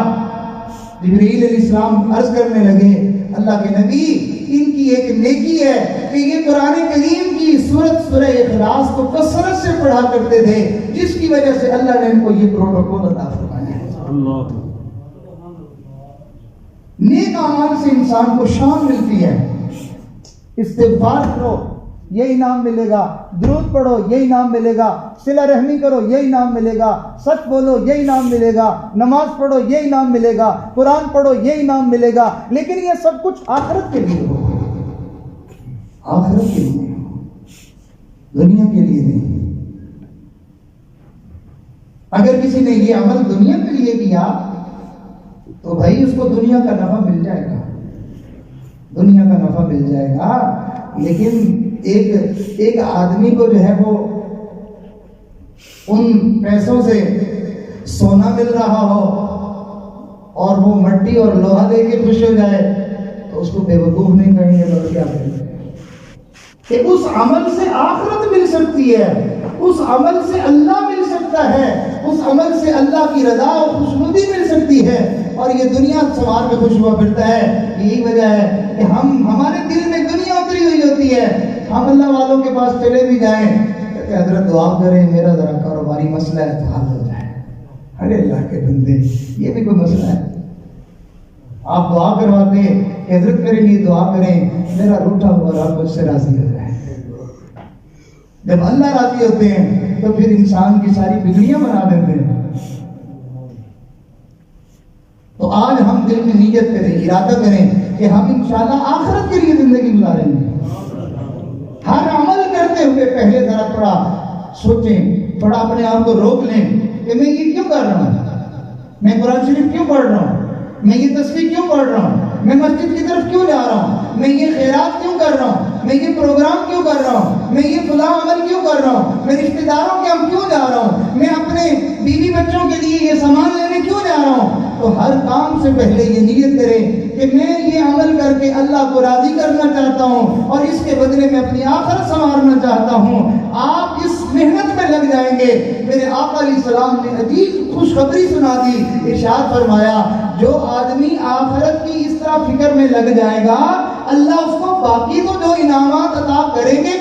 A: جبرائیل علیہ السلام عرض کرنے لگے، اللہ کے نبی ان کی ایک نیکی ہے کہ یہ قرآن کریم کی سورہ اخلاص کو کثرت سے پڑھا کرتے تھے، جس کی وجہ سے اللہ نے ان کو یہ پروٹوکول عطا فرمایا ہے۔ نیک اعمال سے انسان کو شان ملتی ہے۔ استغفار کرو یہ انعام ملے گا، درود پڑھو یہ انعام ملے گا، صلہ رحمی کرو یہ انعام ملے گا، سچ بولو یہ انعام ملے گا، نماز پڑھو یہ انعام ملے گا، قرآن پڑھو یہ انعام ملے گا، لیکن یہ سب کچھ آخرت کے لیے ہو، آخرت کے لیے، دنیا کے لیے نہیں۔ اگر کسی نے یہ عمل دنیا کے لیے کیا تو بھائی اس کو دنیا کا نفع مل جائے گا، دنیا کا نفع مل جائے گا، لیکن ایک آدمی کو جو ہے وہ ان پیسوں سے سونا مل رہا ہو اور وہ مٹی اور لوہا دے کے خوش ہو جائے تو اس کو بے وقوف نہیں کہیں گے، تو کیا کہیں گے کہ اس عمل سے آخرت مل سکتی ہے، اس عمل سے اللہ مل سکتا ہے، اس عمل سے اللہ کی رضا اور خوشنودی مل سکتی ہے، اور یہ دنیا سوار کے خوش ہوا پھرتا ہے۔ یہی وجہ ہے کہ ہمارے دل میں دنیا اتری ہوئی ہوتی ہے، ہم اللہ والوں کے پاس چلے بھی جائیں کہ حضرت دعا کریں میرا ذرا کاروباری مسئلہ ہے تو حل ہو جائے۔ ارے اللہ کے بندے، یہ بھی کوئی مسئلہ ہے؟ آپ دعا کرواتے کہ حضرت میرے لیے دعا کریں میرا روٹا ہوا رب مجھ سے راضی ہو جائے۔ جب اللہ راضی ہوتے ہیں تو پھر انسان کی ساری بگڑیاں بنا دیتے ہیں۔ تو آج ہم دل میں نیت کریں، ارادہ کریں کہ ہم انشاءاللہ آخرت کے لیے زندگی گزاریں گے۔ ہر عمل کرتے ہوئے پہلے ذرا تھوڑا سوچیں، تھوڑا اپنے آپ کو روک لیں کہ میں یہ کیوں کر رہا ہوں، میں قرآن شریف کیوں پڑھ رہا ہوں، میں یہ تسبیح کیوں پڑھ رہا ہوں، میں مسجد کی طرف کیوں جا رہا ہوں، میں یہ خیرات کیوں کر رہا ہوں، میں یہ پروگرام کیوں کر رہا ہوں، میں یہ فلاں عمل کیوں کر رہا ہوں، میں رشتہ داروں کے ہم کیوں جا رہا ہوں، میں اپنے بیوی بچوں کے لیے یہ سامان لینے کیوں جا رہا ہوں۔ تو ہر کام سے پہلے یہ نیت کریں کہ میں یہ عمل کر کے اللہ کو راضی کرنا چاہتا ہوں اور اس کے بدلے میں اپنی آخرت سنوارنا چاہتا ہوں۔ آپ اس محنت میں لگ جائیں گے۔ میرے آقا علیہ السلام نے عجیب خوشخبری سنا دی، ارشاد فرمایا جو آدمی آخرت کی اس طرح فکر میں لگ جائے گا اللہ اس کو باقی تو جو انعامات عطا کریں گے،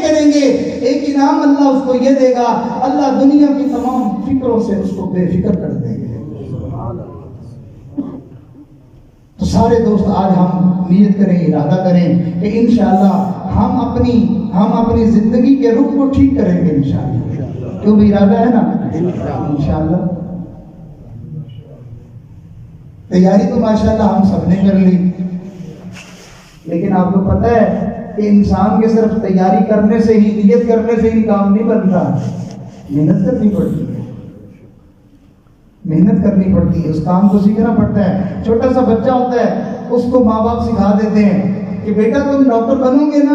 A: ایک انعام اللہ اس کو یہ دے گا، اللہ دنیا کی تمام فکروں سے اس کو بے فکر کر دیں گے۔ تو سارے دوست آج ہم نیت کریں، ارادہ کریں کہ انشاءاللہ ہم اپنی زندگی کے رخ کو ٹھیک کریں گے انشاءاللہ۔ کیوں بھی ارادہ ہے نا انشاءاللہ۔ تیاری تو ماشاءاللہ ہم سب نے کر لی، لیکن آپ کو پتہ ہے کہ انسان کے صرف تیاری کرنے سے ہی، نیت کرنے سے ہی کام نہیں بنتا، محنت کرنی پڑتی ہے، محنت کرنی پڑتی ہے، اس کام کو سیکھنا پڑتا ہے۔ چھوٹا سا بچہ ہوتا ہے، اس کو ماں باپ سکھا دیتے ہیں کہ بیٹا تم ڈاکٹر بنو گے نا؟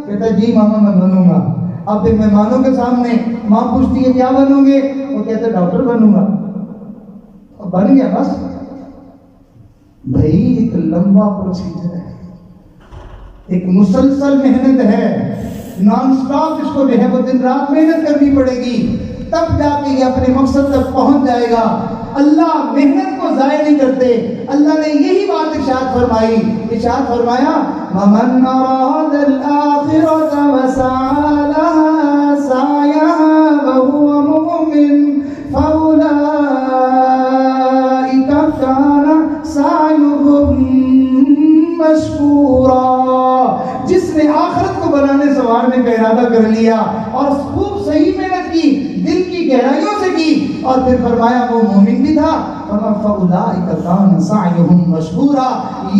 A: کہتا ہے جی ماما میں بنوں گا۔ اب پھر مہمانوں کے سامنے ماں پوچھتی ہے کیا بنو گے؟ وہ کہتا ہے ڈاکٹر بنوں گا۔ بن گیا بس. بھائی ایک لمبا پروسیجر ہے, ایک مسلسل محنت ہے, نان سٹاپ اس کو جو ہے وہ دن رات محنت کرنی پڑے گی, تب جا کے یہ اپنے مقصد تک پہنچ جائے گا. اللہ محنت کو ضائع نہیں کرتے. اللہ نے یہی بات ارشاد فرمائی, ارشاد فرمایا وَمَنْ أَرَادَ الْآخِرَةَ وَسَعَى لَهَا سَعْيَهَا وَهُوَ مُؤْمِنٌ فَأُولَئِكَ كَانَ سَعْيُهُمْ مَشْكُورًا. جس نے آخرت کو بنانے سنوارنے کا ارادہ کر لیا اور خوب صحیح محنت کی, دل کی گہرائیوں سے کی, اور پھر فرمایا وہ مومن بھی تھا, فَأُولَئِكَ كَانَ سَعْيُهُمْ مَشْكُورًا.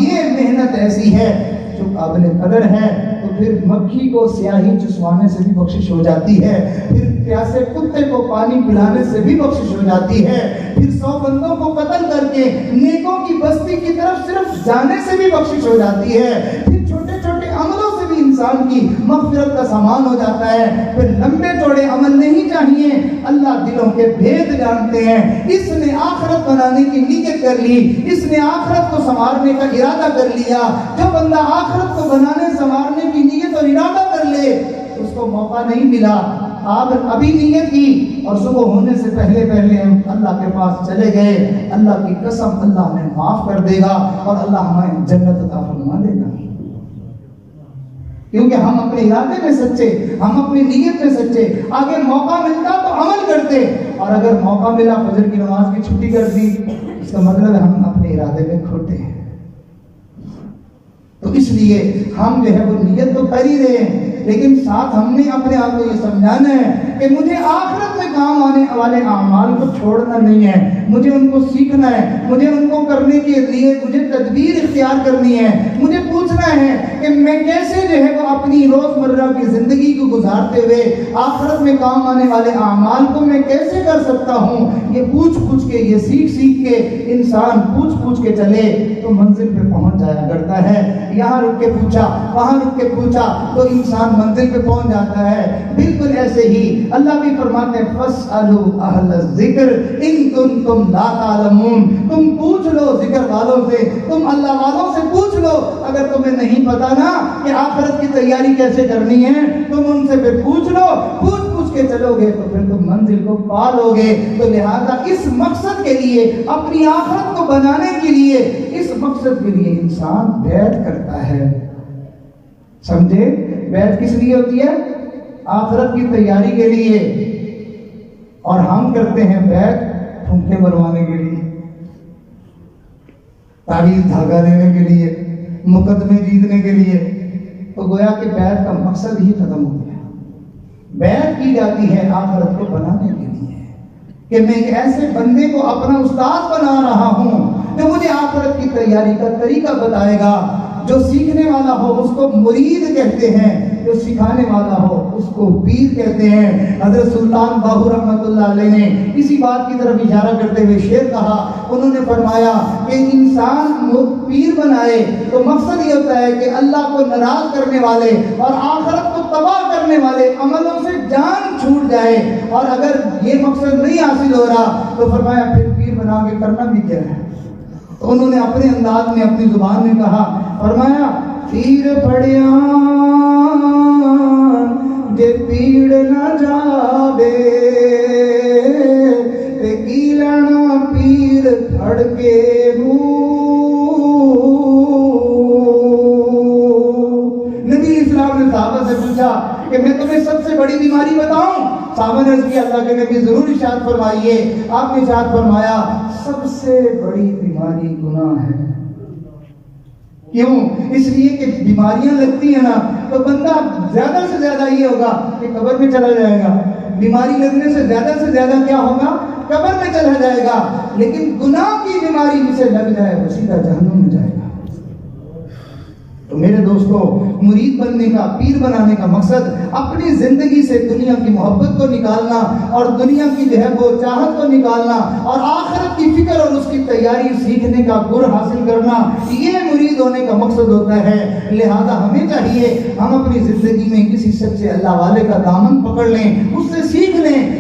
A: یہ محنت ایسی ہے جو قابل قدر ہے. تو پھر مکھی کو سیاہی چسوانے سے بھی بخشش ہو جاتی ہے, پھر پیاسے کتے کو پانی پلانے سے بھی بخشش ہو جاتی ہے, پھر 100 بندوں کو قتل کر کے نیکوں کی بستی کی طرف صرف جانے سے بھی بخشش ہو جاتی ہے, پھر چھوٹے چھوٹے عملوں سے بھی انسان کی مغفرت کا سامان ہو جاتا ہے. پھر لمبے چوڑے عمل نہیں چاہیے, اللہ دلوں کے بھید جانتے ہیں. اس نے آخرت بنانے کی نیت کر لی, اس نے آخرت کو سنوارنے کا ارادہ کر لیا. جو بندہ آخرت کو بنانے سنوارنے کی نیت اور ارادہ کر لے, اس کو موقع نہیں ملا. آپ ابھی نیت کی اور صبح ہونے سے پہلے ہم اللہ کے پاس چلے گئے, اللہ کی قسم اللہ ہمیں معاف کر دے گا اور اللہ ہمیں جنت عطا فرما دے گا. کیونکہ ہم اپنے ارادے میں سچے, ہم اپنی نیت میں سچے. آگے موقع ملتا تو عمل کرتے, اور اگر موقع ملا فجر کی نماز کی چھٹی کر دی, اس کا مطلب ہے ہم اپنے ارادے میں کھوٹے ہیں. تو اس لیے ہم جو ہے وہ نیت تو کر ہی رہے ہیں, لیکن ساتھ ہم نے اپنے آپ کو یہ سمجھانا ہے کہ مجھے آخرت میں کام آنے والے اعمال کو چھوڑنا نہیں ہے, مجھے ان کو سیکھنا ہے, مجھے ان کو کرنے کے لیے مجھے تدبیر اختیار کرنی ہے. مجھے پوچھنا ہے کہ میں کیسے جو ہے وہ اپنی روزمرہ کی زندگی کو گزارتے ہوئے آخرت میں کام آنے والے اعمال کو میں کیسے کر سکتا ہوں. یہ پوچھ کے, یہ سیکھ کے انسان پوچھ کے چلے تو منزل پہ پہنچ جایا کرتا ہے. یہاں رک کے پوچھا, وہاں رک کے پوچھا تو انسان منزل پہ پہنچ جاتا ہے. بالکل ایسے ہی اللہ بھی فرماتے ہیں فَاسْأَلُوا أَهْلَ الذِّكْرِ إِن كُنتُمْ لَا تَعْلَمُونَ. تم پوچھ لو ذکر والوں سے, تم اللہ والوں سے پوچھ لو. اگر تمہیں نہیں پتا نا کہ آخرت کی تیاری کیسے کرنی ہے, تم ان سے پھر پوچھ لو. پوچھ کے چلو گے تو پھر تم منزل کو پا لو گے. تو لہذا اس مقصد کے لیے, اپنی آخرت کو بنانے کے لیے, اس مقصد کے لیے انسان بیعت کرتا ہے. سمجھے, بیعت کس لیے ہوتی ہے؟ آخرت کی تیاری کے لیے. اور ہم کرتے ہیں بیعت ٹھمکے مروانے کے لیے, تعویذ دھاگا لینے کے لیے, مقدمے جیتنے کے لیے. تو گویا کہ بیعت کا مقصد ہی ختم ہو گیا. بیعت کی جاتی ہے آخرت کو بنانے کے لیے کہ میں ایک ایسے بندے کو اپنا استاد بنا رہا ہوں جو مجھے آخرت کی تیاری کا طریقہ بتائے گا. جو سیکھنے والا ہو اس کو مرید کہتے ہیں, جو سکھانے والا ہو اس کو پیر کہتے ہیں. حضرت سلطان باہو رحمۃ اللہ علیہ نے اسی بات کی طرف اشارہ کرتے ہوئے شعر کہا. انہوں نے فرمایا کہ انسان پیر بنائے تو مقصد یہ ہوتا ہے کہ اللہ کو ناراض کرنے والے اور آخرت کو تباہ کرنے والے عملوں سے جان چھوٹ جائے. اور اگر یہ مقصد نہیں حاصل ہو رہا تو فرمایا پھر پیر بنا کے کرنا بھی کیا ہے. تو انہوں نے اپنے انداز میں, اپنی زبان میں کہا, فرمایا پیر پڑیا جے پیڑ نہ جاوے تے کی لینا پیر پھڑ کے نبی اسلام نے صحابہ سے پوچھا کہ میں تمہیں سب سے بڑی بیماری بتاؤں. صحابہ نے عرض کیا اللہ کے نبی ضرور ارشاد فرمائیے. آپ نے ارشاد فرمایا سب سے بڑی بیماری گناہ ہے. کیوں؟ اس لیے کہ بیماریاں لگتی ہیں نا تو بندہ زیادہ سے زیادہ یہ ہوگا کہ قبر میں چلا جائے گا. بیماری لگنے سے زیادہ کیا ہوگا؟ قبر میں چلا جائے گا. لیکن گناہ کی بیماری جسے لگ جائے وہ سیدھا جہنم میں جائے گا. تو میرے دوستو, مرید بننے کا, پیر بنانے کا مقصد اپنی زندگی سے دنیا کی محبت کو نکالنا اور دنیا کی جو ہے وہ چاہت کو نکالنا اور آخرت کی فکر اور اس کی تیاری سیکھنے کا گر حاصل کرنا, یہ مرید ہونے کا مقصد ہوتا ہے. لہذا ہمیں چاہیے ہم اپنی زندگی میں کسی سچے اللہ والے کا دامن پکڑ لیں, اس سے سیکھ لیں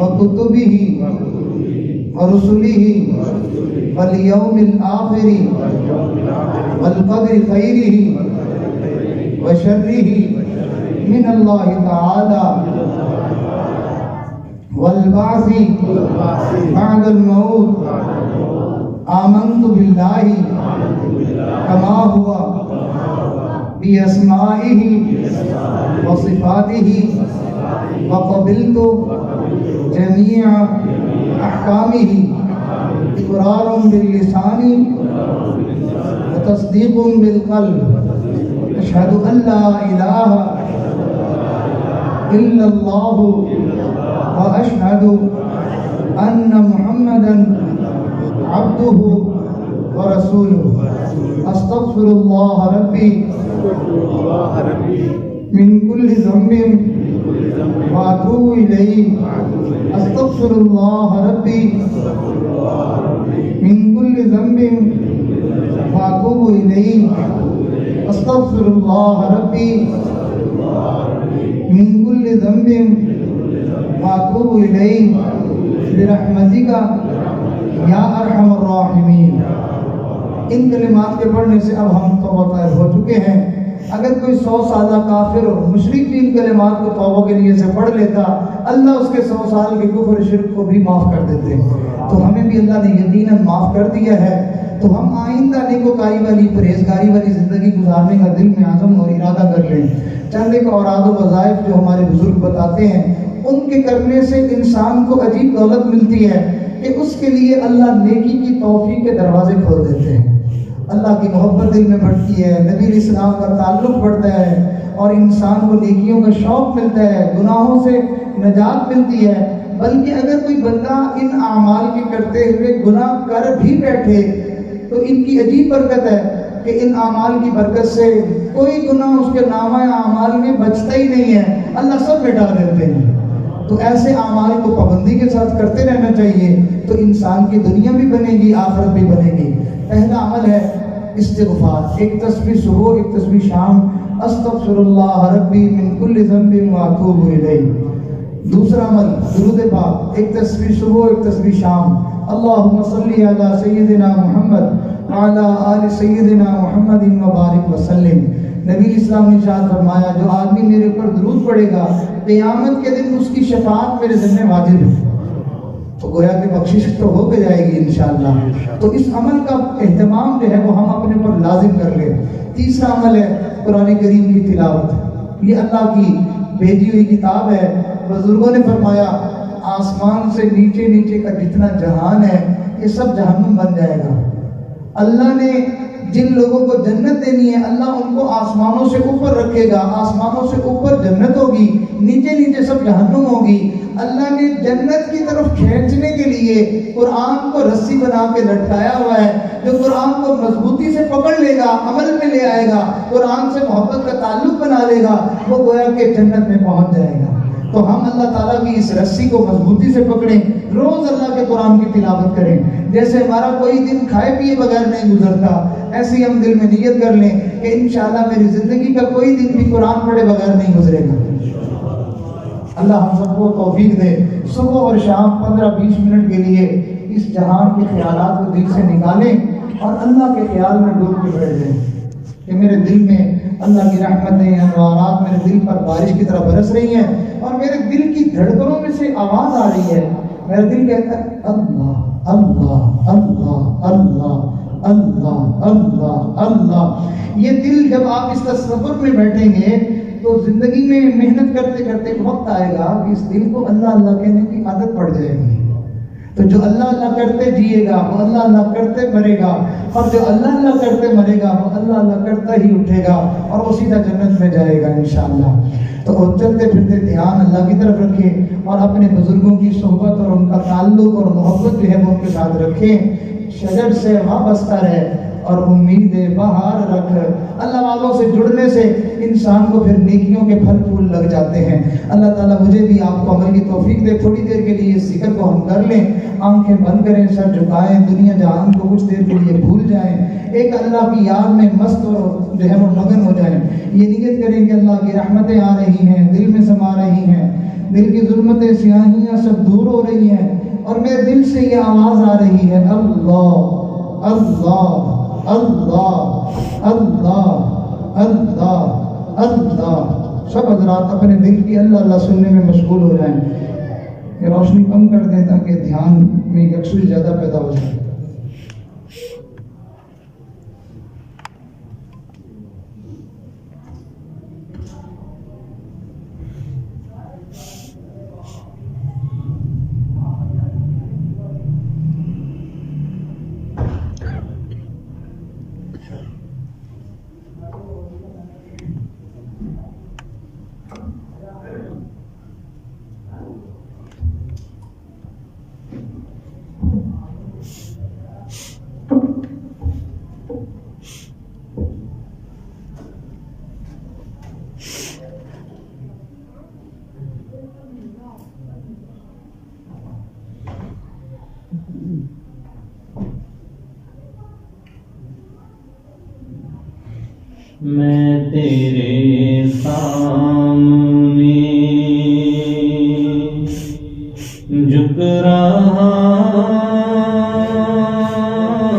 A: وكتبه ورسله واليوم الآخر والقدر خيره وشره من الله تعالى والبعث بعد الموت آمنت بالله كما هو بأسمائه وصفاته وقبلت جميع أحكامه إقرار باللسان وتصديق بالقلب أشهد أن لا إله إلا الله وأشهد أن محمدا عبده ورسوله أستغفر الله ربي من كل ذنب وأتوب إليه أستغفر الله ربي من كل ذنب وأتوب إليه أستغفر الله ربي من كل ذنب وأتوب إليه برحمتك یا ارحم الراحمین۔ ان کلمات کے پڑھنے سے اب ہم توبہ طائب ہو چکے ہیں۔ اگر کوئی 100 سالہ کافر اور مشرک بھی ان کلمات کو توبہ کے لیے سے پڑھ لیتا، اللہ اس کے 100 سال کے کفر شرک کو بھی معاف کر دیتے ہیں۔ تو ہمیں بھی اللہ نے یقیناً معاف کر دیا ہے، تو ہم آئندہ نیکوکاری والی پرہیزگاری والی زندگی گزارنے کا دل میں عزم اور ارادہ کر لیں۔ چند ایک اوراد و وظائف جو ہمارے بزرگ بتاتے ہیں، ان کے کرنے سے انسان کو عجیب دولت ملتی ہے کہ اس کے لیے اللہ نیکی کی توفیق کے دروازے کھول دیتے ہیں۔ اللہ کی محبت دل میں بڑھتی ہے، نبی علیہ السلام کا تعلق بڑھتا ہے، اور انسان کو نیکیوں کا شوق ملتا ہے، گناہوں سے نجات ملتی ہے۔ بلکہ اگر کوئی بندہ ان اعمال کے کرتے ہوئے گناہ کر بھی بیٹھے تو ان کی عجیب برکت ہے کہ ان اعمال کی برکت سے کوئی گناہ اس کے نامہ اعمال میں بچتا ہی نہیں ہے، اللہ سب مٹا دیتے ہیں۔ تو ایسے اعمال کو پابندی کے ساتھ کرتے رہنا چاہیے، تو انسان کی دنیا بھی بنے گی، آخرت بھی بنے گی۔ پہلا عمل ہے استغفار، ایک تسبیح صبح ایک تسبیح شام، استغفر اللہ ربی من کل ذنب واتوب الیہ۔ دوسرا عمل درود پاک، ایک تسبیح صبح ایک تسبیح شام، اللہم صلی علی سیدنا محمد وعلی آل سیدنا محمد وبارک وسلم۔ نبی اسلام نے ارشاد فرمایا جو آدمی میرے اوپر درود پڑھے گا قیامت کے دن اس کی شفاعت میرے ذمہ واجب ہے، تو گویا کہ بخشش تو ہو کے جائے گی انشاءاللہ۔ تو اس عمل کا اہتمام جو ہے وہ ہم اپنے اوپر لازم کر لیں۔ تیسرا عمل ہے قرآن کریم کی تلاوت، یہ اللہ کی بھیجی ہوئی کتاب ہے۔ بزرگوں نے فرمایا آسمان سے نیچے نیچے کا جتنا جہان ہے یہ سب جہنم بن جائے گا۔ اللہ نے جن لوگوں کو جنت دینی ہے اللہ ان کو آسمانوں سے اوپر رکھے گا، آسمانوں سے اوپر جنت ہوگی، نیچے نیچے سب جہنم ہوگی۔ اللہ نے جنت کی طرف کھینچنے کے لیے قرآن کو رسی بنا کے لٹکایا ہوا ہے، جو قرآن کو مضبوطی سے پکڑ لے گا، عمل میں لے آئے گا، قرآن سے محبت کا تعلق بنا لے گا، وہ گویا کہ جنت میں پہنچ جائے گا۔ تو ہم اللہ تعالیٰ کی اس رسی کو مضبوطی سے پکڑیں، روز اللہ کے قرآن کی تلاوت کریں۔ جیسے ہمارا کوئی دن کھائے پیے بغیر نہیں گزرتا، ایسے ہی ہم دل میں نیت کر لیں کہ انشاءاللہ میری زندگی کا کوئی دن بھی قرآن پڑھے بغیر نہیں گزرے گا۔ اللہ ہم سب کو توفیق دے، صبح اور شام 15-20 منٹ کے لیے اس جہان کے خیالات کو دل سے نکالیں اور اللہ کے خیال میں ڈوب کے بیٹھ جائیں کہ میرے دل میں اللہ کی رحمتیں انوارات میرے دل پر بارش کی طرح برس رہی ہیں، اور میرے دل کی دھڑکنوں میں سے آواز آ رہی ہے، میرا دل کہتا ہے اللہ اللہ اللہ اللہ اللہ اللہ اللہ۔ یہ دل جب آپ اس تصور میں بیٹھیں گے تو زندگی میں محنت کرتے کرتے وقت آئے گا کہ اس دل کو اللہ اللہ کہنے کی عادت پڑ جائے گی۔ تو جو اللہ اللہ کرتے جیے گا وہ اللہ اللہ کرتے مرے گا، اور جو اللہ اللہ کرتے مرے گا وہ اللہ اللہ کرتا ہی اٹھے گا اور وہ سیدھا جنت میں جائے گا انشاءاللہ۔ تو چلتے پھرتے دھیان اللہ کی طرف رکھیں اور اپنے بزرگوں کی صحبت اور ان کا تعلق اور محبت جو ہے وہ ان کے ساتھ رکھیں، شجر سے وابستہ رہے اور امید بہار رکھ۔ اللہ والوں سے جڑنے سے انسان کو پھر نیکیوں کے پھل پھول لگ جاتے ہیں۔ اللہ تعالیٰ مجھے بھی آپ کو عمل کی توفیق دے۔ تھوڑی دیر کے لیے اس ذکر کو ہم کر لیں، آنکھیں بند کریں، سر جھکائیں، دنیا جہان کو کچھ دیر کے لیے بھول جائیں، ایک اللہ کی یاد میں مست اور جو ہے وہ مگن ہو جائیں۔ یہ نیت کریں کہ اللہ کی رحمتیں آ رہی ہیں، دل میں سما رہی ہیں، دل کی ظلمتیں سیاہیاں سب دور ہو رہی ہیں، اور میرے دل سے یہ آواز آ رہی ہے، اللہ اللہ اللہ اللہ اللہ اللہ۔ سب حضرات اپنے دل کی اللہ اللہ سننے میں مشغول ہو جائیں۔ یہ روشنی کم کر دیں تاکہ دھیان میں یکسوئی زیادہ پیدا ہو جائے۔
B: میں تیرے سامنے جھک رہا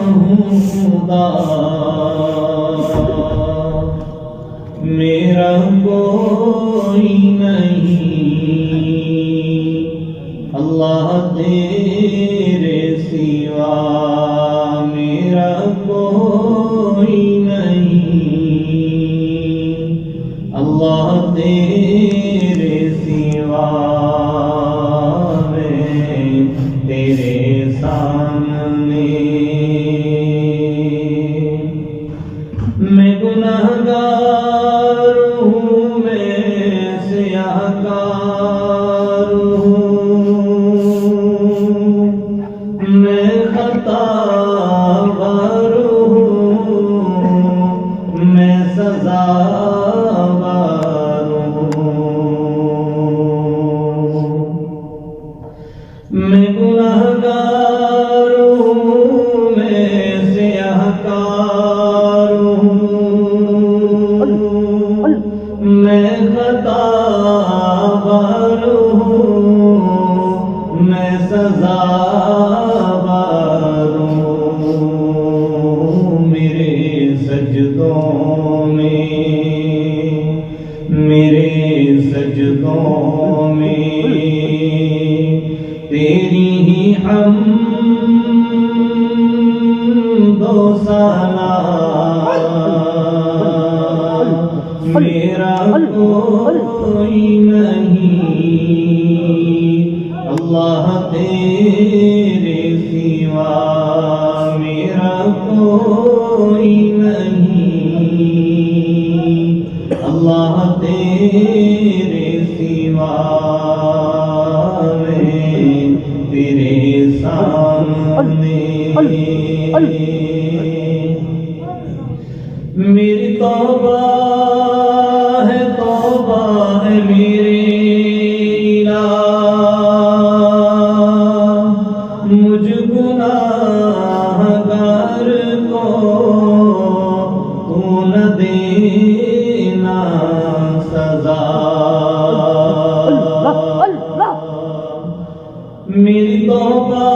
B: ہوں خدا، میرا کوئی نہیں اللہ تیرے سوا، میرا کوئی اللہ تیرے سوا، میں تیرے سامنے میں گنہگار ہوں، میں سیاہ کار ہوں، میں خطا بار ہوں، میں سزا میں گنہگار ہوں، میں سیاہ کار ہوں، میں خطا بار ہوں، میں سزا بار ہوں۔ میرے سجدوں میں، میرے سجدوں میں تیری ہی حمد و ثنا، میرا کوئی نہیں اللہ تیرے سوا، میرا کوئی نہیں اللہ تیرے سوا، تیرے سامنے میری توبہ ہے، توبہ ہے میرے الہ، مجھ گناہگار کو تو نہ دینا سزا، میری توبہ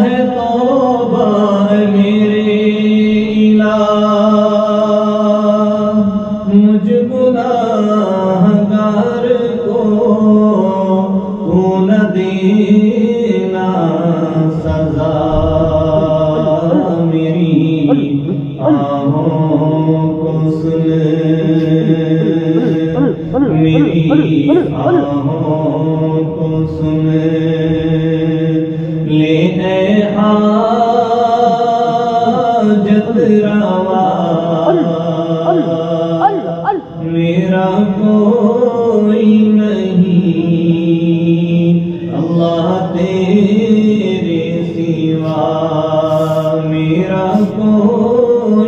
B: ہے، توبہ ہے میرے الہ، مجھ گناہگار کو تو نہ دینا سزا، میری آہوں کو سن، میری آہوں کو سن، لے اے حاجت روا، میرا کوئی نہیں اللہ تیرے سوا، میرا کوئی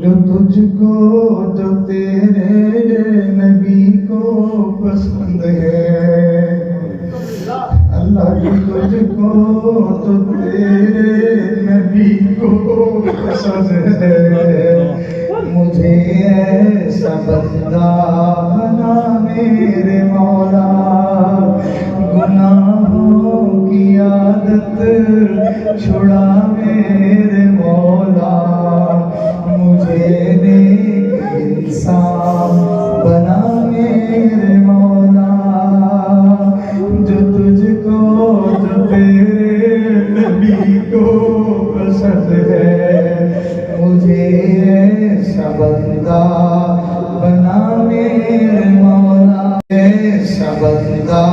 A: جو تجھ کو جو تیرے نبی کو پسند ہے، اللہ جو تجھ کو جو تیرے نبی کو پسند ہے، مجھے ایسا بندہ بنا میرے مولا، گناہوں کی عادت چھڑا میرے مولا، مجھے نیک انسان بنا میرے مولا، جو تجھ کو جو تیرے نبی کو پسند ہے، مجھے ایسا بندہ بنا میرے مولا، ایسا بندہ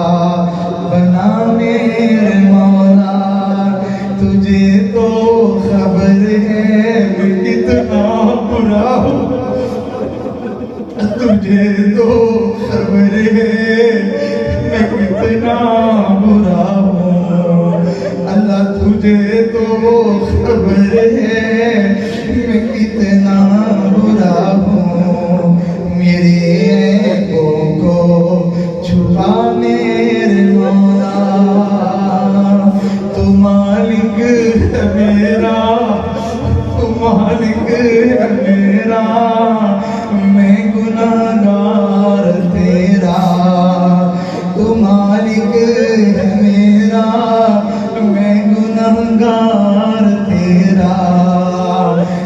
A: بنا میرے مولا، تجھے تو خبر ہے میں کتنا برا ہوں، تجھے تو خبر ہے میں کتنا برا ہوں، اللہ تجھے تو خبر ہے میں کتنا برا ہوں، میری عیبوں کو چھپا میرے مولا، تو مالک ہے میرا، تو مالک ہے میرا، میں گناہگار تیرا، تو مالک ہے میرا، میں گناہگار تیرا،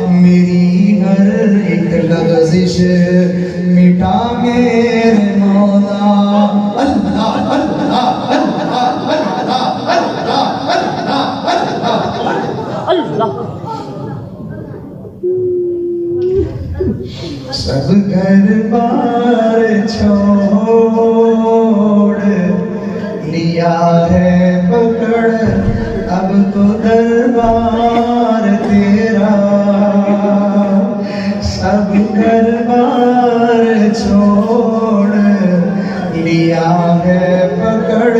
A: میری ہر ایک لغزش مٹا میرے مولا، اللہ اللہ اللہ اللہ اللہ اللہ سب گھر بار چھوڑ لیا ہے پکڑ، اب تو دربار تیرا، سب گھر بار چھوڑ لیا ہے پکڑ،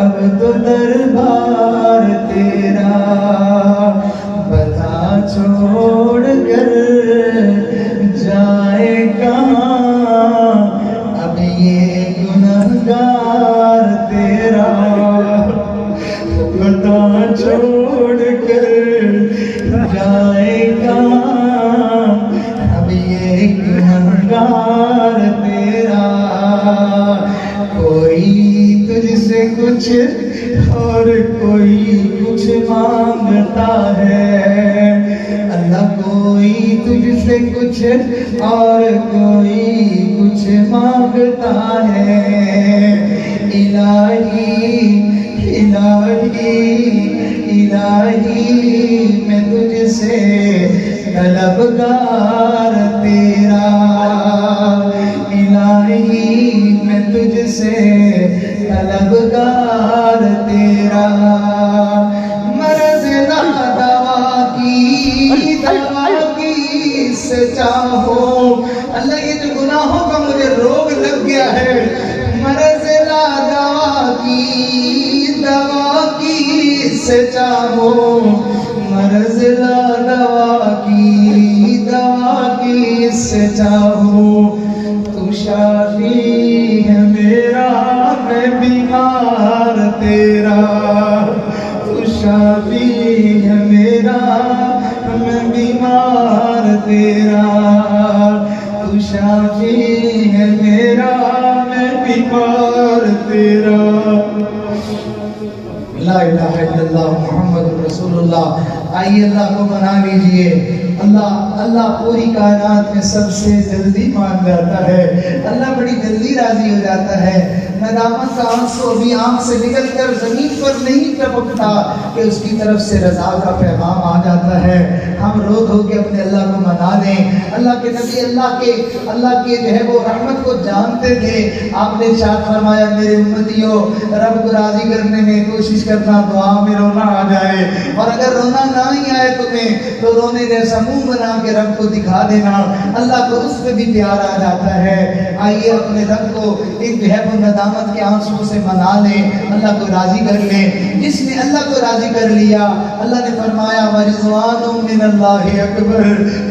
A: اب تو دربار تیرا، بتا چھوڑ کر چھوڑ کر جائے گا اب یہ گنہگار تیرا کوئی تجھ سے کچھ اور کوئی کچھ مانگتا ہے اللہ کوئی تجھ سے کچھ اور کوئی کچھ مانگتا ہے الہی الہی الہی میں تجھ سے طلبگار تیرا الہی میں تجھ سے طلبگار تیرا مرض نہ دوا کی سے چاہو اللہ یہ جو گناہوں کا مجھے روگ لگ گیا ہے مرض لا دوا کی سے چاہو مرض لا دوا کی سے چاہو تو شافی ہے میرا میں بیمار تیرا تو شافی ہے میرا میں بیمار تیرا تو شافی ہے میرا میں بیمار تیرا لا الہ الا اللہ محمد رسول اللہ آئیے اللہ کو منا لیجئے اللہ پوری کائنات میں سب سے جلدی مان جاتا ہے اللہ بڑی جلدی راضی ہو جاتا ہے ندامت کا آنسو ابھی آنکھ سے نکل کر زمین پر نہیں ٹپکتا کہ اس کی طرف سے رضا کا پیغام آ جاتا ہے ہم رو دھو کے اپنے اللہ کو منا لیں اللہ کے نبی اللہ کے جو ہے وہ رحمت کو جانتے تھے آپ نے ارشاد فرمایا میرے امتیوں رب کو راضی کرنے میں کوشش کرنا دعا میں رونا آ جائے اور اگر رونا نہ ہی آئے تمہیں تو رونے جیسا منہ بنا کے رب کو دکھا دینا اللہ کو اس پہ بھی پیار آ جاتا ہے آئیے اپنے رب کو ایک جو ہے وہ ندامت کے آنسوں سے منا لیں اللہ کو راضی کر لیں جس نے اللہ کو راضی کر لیا اللہ نے فرمایا وَرِضْوَانٌ مِّنَ اللَّهِ أَكْبَرُ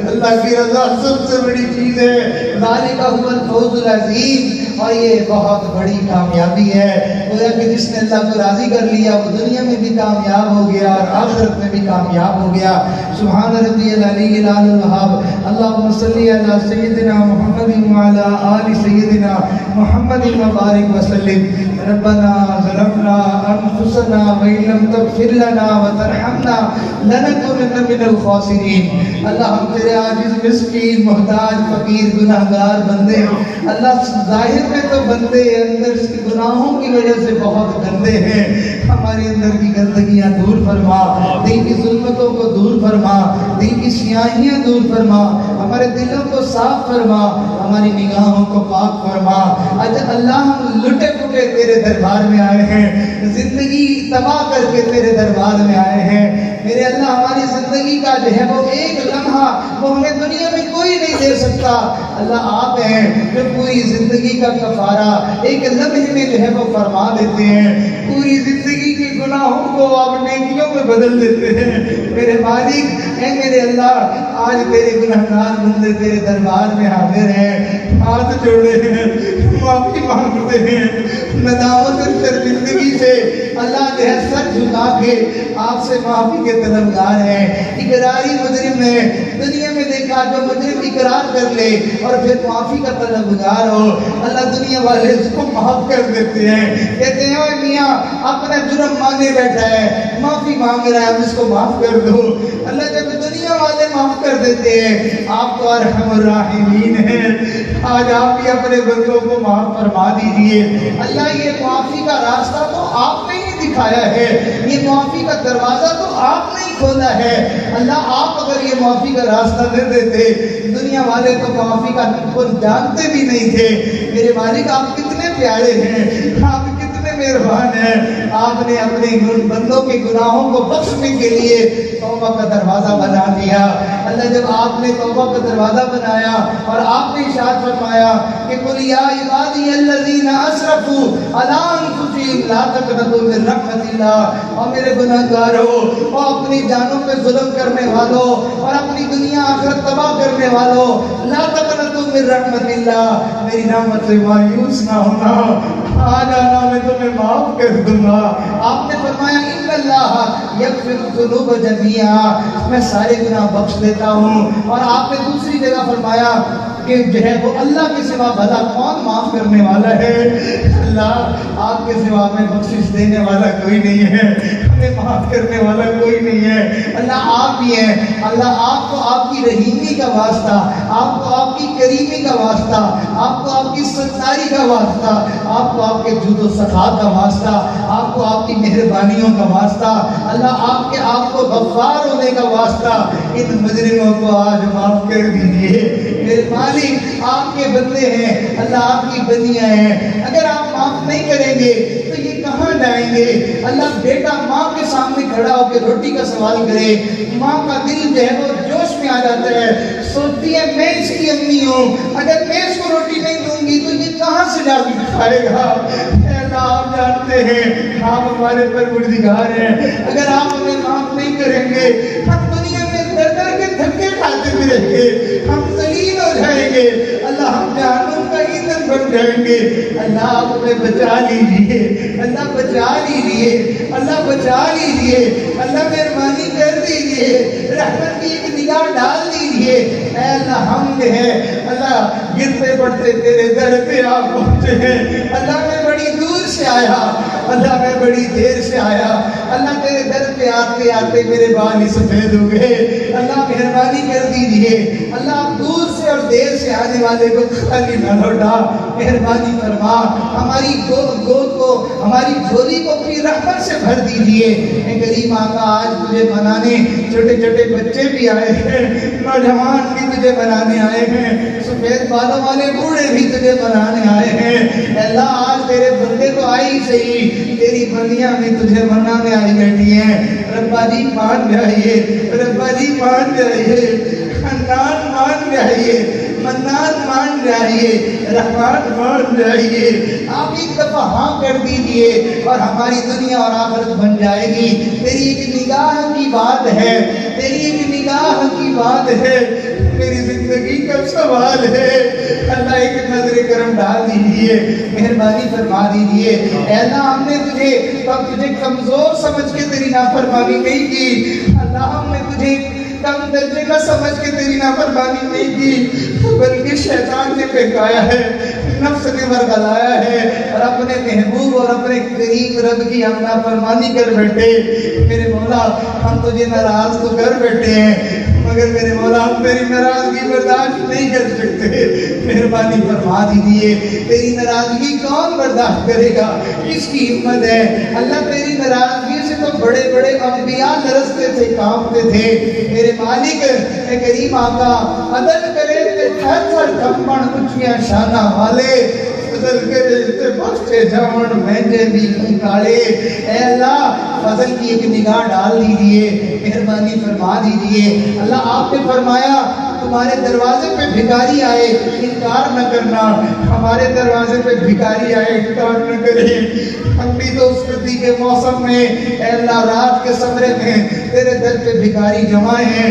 A: اللہ کی رضا سب سے بڑی چیز ہے ذَلِكَ هُوَ الْفَوْزُ الْعَظِيمُ اور یہ بہت بڑی کامیابی ہے گویا کہ جس نے اللہ کو راضی کر لیا وہ دنیا میں بھی کامیاب ہو گیا اور آخرت میں بھی کامیاب ہو گیا سبحان ربی العلی العلی الوہاب اللہم صلی علی سیدنا محمد وعلی آل سیدنا محمد وبارک وسلم ربنا ظلمنا انفسنا وإن لم تغفر لنا وترحمنا لنكونن من الخاسرین اللہ ہم تیرے عاجز مسکین محتاج فقیر گناہگار بندے اللہ ظاہر میں تو بندے اندر سے گناہوں کی وجہ سے بہت گندے ہیں ہمارے اندر کی گندگیاں دور فرما دین کی ظلمتوں کو دور فرما دین کی سیاہیاں دور فرما ہمارے دلوں کو صاف فرما ہماری نگاہوں کو پاک فرما اللہ ہم لٹے پٹے تیرے دربار میں آئے ہیں زندگی تباہ کر کے تیرے دربار میں آئے ہیں میرے اللہ ہماری زندگی کا جو ہے وہ ایک لمحہ وہ ہمیں دنیا میں کوئی نہیں دے سکتا اللہ آپ ہیں جو پوری زندگی کا کفارہ ایک لمحے میں جو ہے وہ فرما دیتے ہیں پوری زندگی کے گناہوں کو آپ نیکیوں میں بدل دیتے ہیں میرے مالک اے میرے اللہ آج تیرے گناہگار بندے تیرے دربار میں حاضر ہیں ہاتھ جوڑے ہیں معافی مانگتے ہیں ندامت شرمندگی سے اللہ جو ہے سر جھکا کے آپ سے معافی کے طلبگار ہیں اقراری مجرم ہے دنیا میں دیکھا جو مجرم اقرار کر لے اور پھر معافی کا طلبگار ہو اللہ دنیا والے اس کو معاف کر دیتے ہیں کہتے ہیں اوہ میاں اپنا جرم مانے بیٹھا ہے معافی مانگ رہا ہے اس کو معاف کر دو اللہ جب دنیا والے معاف کر دیتے ہیں آپ تو ارحم الراحمین ہیں آج آپ بھی اپنے بندوں کو معاف فرما دیجئے اللہ یہ معافی کا راستہ تو آپ نے ہی دکھایا ہے یہ معافی کا دروازہ تو آپ نے ہی کھولا ہے اللہ آپ اگر یہ معافی کا راستہ دے دیتے دنیا والے تو معافی کا جانتے بھی نہیں تھے میرے مالک آپ کتنے پیارے ہیں آپ کتنے مہربان ہیں آپ نے اپنے بندوں کے گناہوں کو بخشنے کے لیے توبہ کا دروازہ بنا دیا اللہ جب آپ نے توبہ کا دروازہ بنایا اور آپ نے ارشاد فرمایا کہ قل یا عبادی الذین اسرفوا علی انفسہم لا تقنطوا من رحمت اللہ اور میرے گناہگاروں اور اپنی جانوں پہ ظلم کرنے والوں اور اپنی دنیا آخرت تباہ کرنے والوں لا تقنطوا من رحمت اللہ میری رحمت سے مایوس نہ ہونا آ جانا میں تمہیں معاف کر دوں گا آپ نے فرمایا ان اللہ یغفر الذنوب جميعا، میں سارے گناہ بخش دیتا ہوں۔ اور آپ نے دوسری جگہ فرمایا کہ جو ہے وہ اللہ کے سوا بھلا کون معاف کرنے والا ہے؟ اللہ آپ کے سوا میں بخشش دینے والا کوئی نہیں ہے، ہمیں معاف کرنے والا کوئی نہیں ہے، اللہ آپ ہی ہیں۔ اللہ آپ کو آپ کی رحیمی کا واسطہ، آپ کو آپ کی کریمی کا واسطہ، آپ کو آپ کی ستاری کا واسطہ، آپ کو آپ کے جود و سخا کا واسطہ، آپ کو آپ کی مہربانیوں کا واسطہ، اللہ آپ کو غفار ہونے کا واسطہ، ان مجرموں کو آج معاف کر دیجیے۔ میرے مالک آپ کے بندے ہیں، اللہ آپ کی بندیاں ہیں، اگر آپ معاف نہیں کریں گے تو یہ کہاں جائیں گے؟ اللہ بیٹا ماں کے سامنے کھڑا ہو کے روٹی کا سوال کرے، ماں کا دل جو ہے وہ جوش میں آ جاتا ہے، سوچتی ہے میں اس کی امی ہوں، اگر میں اس کو روٹی نہیں دوں گی تو یہ کہاں سے جا کے کھائے گا؟ اے اللہ آپ جانتے ہیں، آپ ہمارے پروردگار ہیں، اگر آپ ہمیں معاف نہیں کریں گے ہم دنیا میں در در کے دھکے کھاتے پھریں گے، ہم ذلیل ہو جائیں گے، اللہ ہم جہنم کا ایندھن بن جائیں گے۔ اللہ آپ ہمیں بچا لیجیے، اللہ بچا لیجیے، اللہ بچا لیجیے، اللہ مہربانی کر دیجیے، رحمت کی ایک نگاہ ڈال دیجیے۔ اے اللہ ہم جو ہے اللہ گرتے پڑتے تیرے در پہ آپ پہنچے ہیں، اللہ میں بڑی دور سے آیا، اللہ میں بڑی دیر سے آیا، اللہ تیرے در پہ آتے آتے میرے بال ہی سفید ہو گئے، اللہ مہربانی کر دیجیے، اللہ آپ دور سے اور دیر سے آنے والے کو خالی نہ لوٹا، مہربانی فرما، ہماری گود کو، ہماری جھولی کو اپنی رحمت سے بھر دیجیے۔ اے کریم آقا آج تجھے منانے چھوٹے چھوٹے بچے بھی آئے ہیں، نوجوان بھی تجھے منانے آئے ہیں، سفید بالوں والے بوڑھے بھی تجھے منانے آئے ہیں۔ اے اللہ آج تیرے بندے تو آئی صحیح، تیری بندیاں بھی تجھے منانے آئی بیٹھی ہیں، ربا جی مان جائیے، ربا جی مان جائیے، حنان مان جائیے، منان مان جائیے، رحمان مان جائیے، آپ ایک دفعہ ہاں کر دیجئے اور ہماری دنیا اور آخرت بن جائے گی۔ تیری ایک نگاہ کی بات ہے، تیری ایک نگاہ کی بات ہے، میری زندگی کا سوال ہے، اللہ ایک نظر کرم ڈال دیجئے، مہربانی فرما دیجئے۔ اے اللہ ہم نے تجھے کمزور سمجھ کے تیری نافرمانی نہیں کی، اللہ ہم نے تجھے کم درجے کا سمجھ کے تیری نافرمانی نہیں کی، بلکہ شیطان نے بہکایا ہے، نفس نے ورگلایا ہے اور اپنے محبوب اور اپنے قریب رب کی ہم نافرمانی کر بیٹھے۔ میرے مولا ہم تجھے ناراض تو کر بیٹھے ہیں، مگر میرے مولا ہم تیری ناراضگی برداشت نہیں کر سکتے، مہربانی فرما دیجیے۔ تیری ناراضگی کون برداشت کرے گا؟ کس کی ہمت ہے؟ اللہ تیری ناراضگی سے تو بڑے بڑے انبیاء لرزتے تھے، کانپتے تھے۔ میرے مالک اے کریم آقا عدل کرے تے تھر تھر کمبن اونچیاں شانہ والے، فضل کرے تے بخشے جاون مہنجے بھی کالے۔ اے اللہ فضل کی ایک نگاہ ڈال دیجئے، مہربانی فرما دیجئے۔ اللہ آپ نے فرمایا تمہارے دروازے پہ بھکاری آئے انکار نہ کرنا، ہمارے دروازے پہ بھکاری آئے انکار نہ کریں۔ ہم بھی تو اس سردی کے موسم میں اے اللہ رات کے سمرے میں تیرے در پہ بھکاری جمائے ہیں،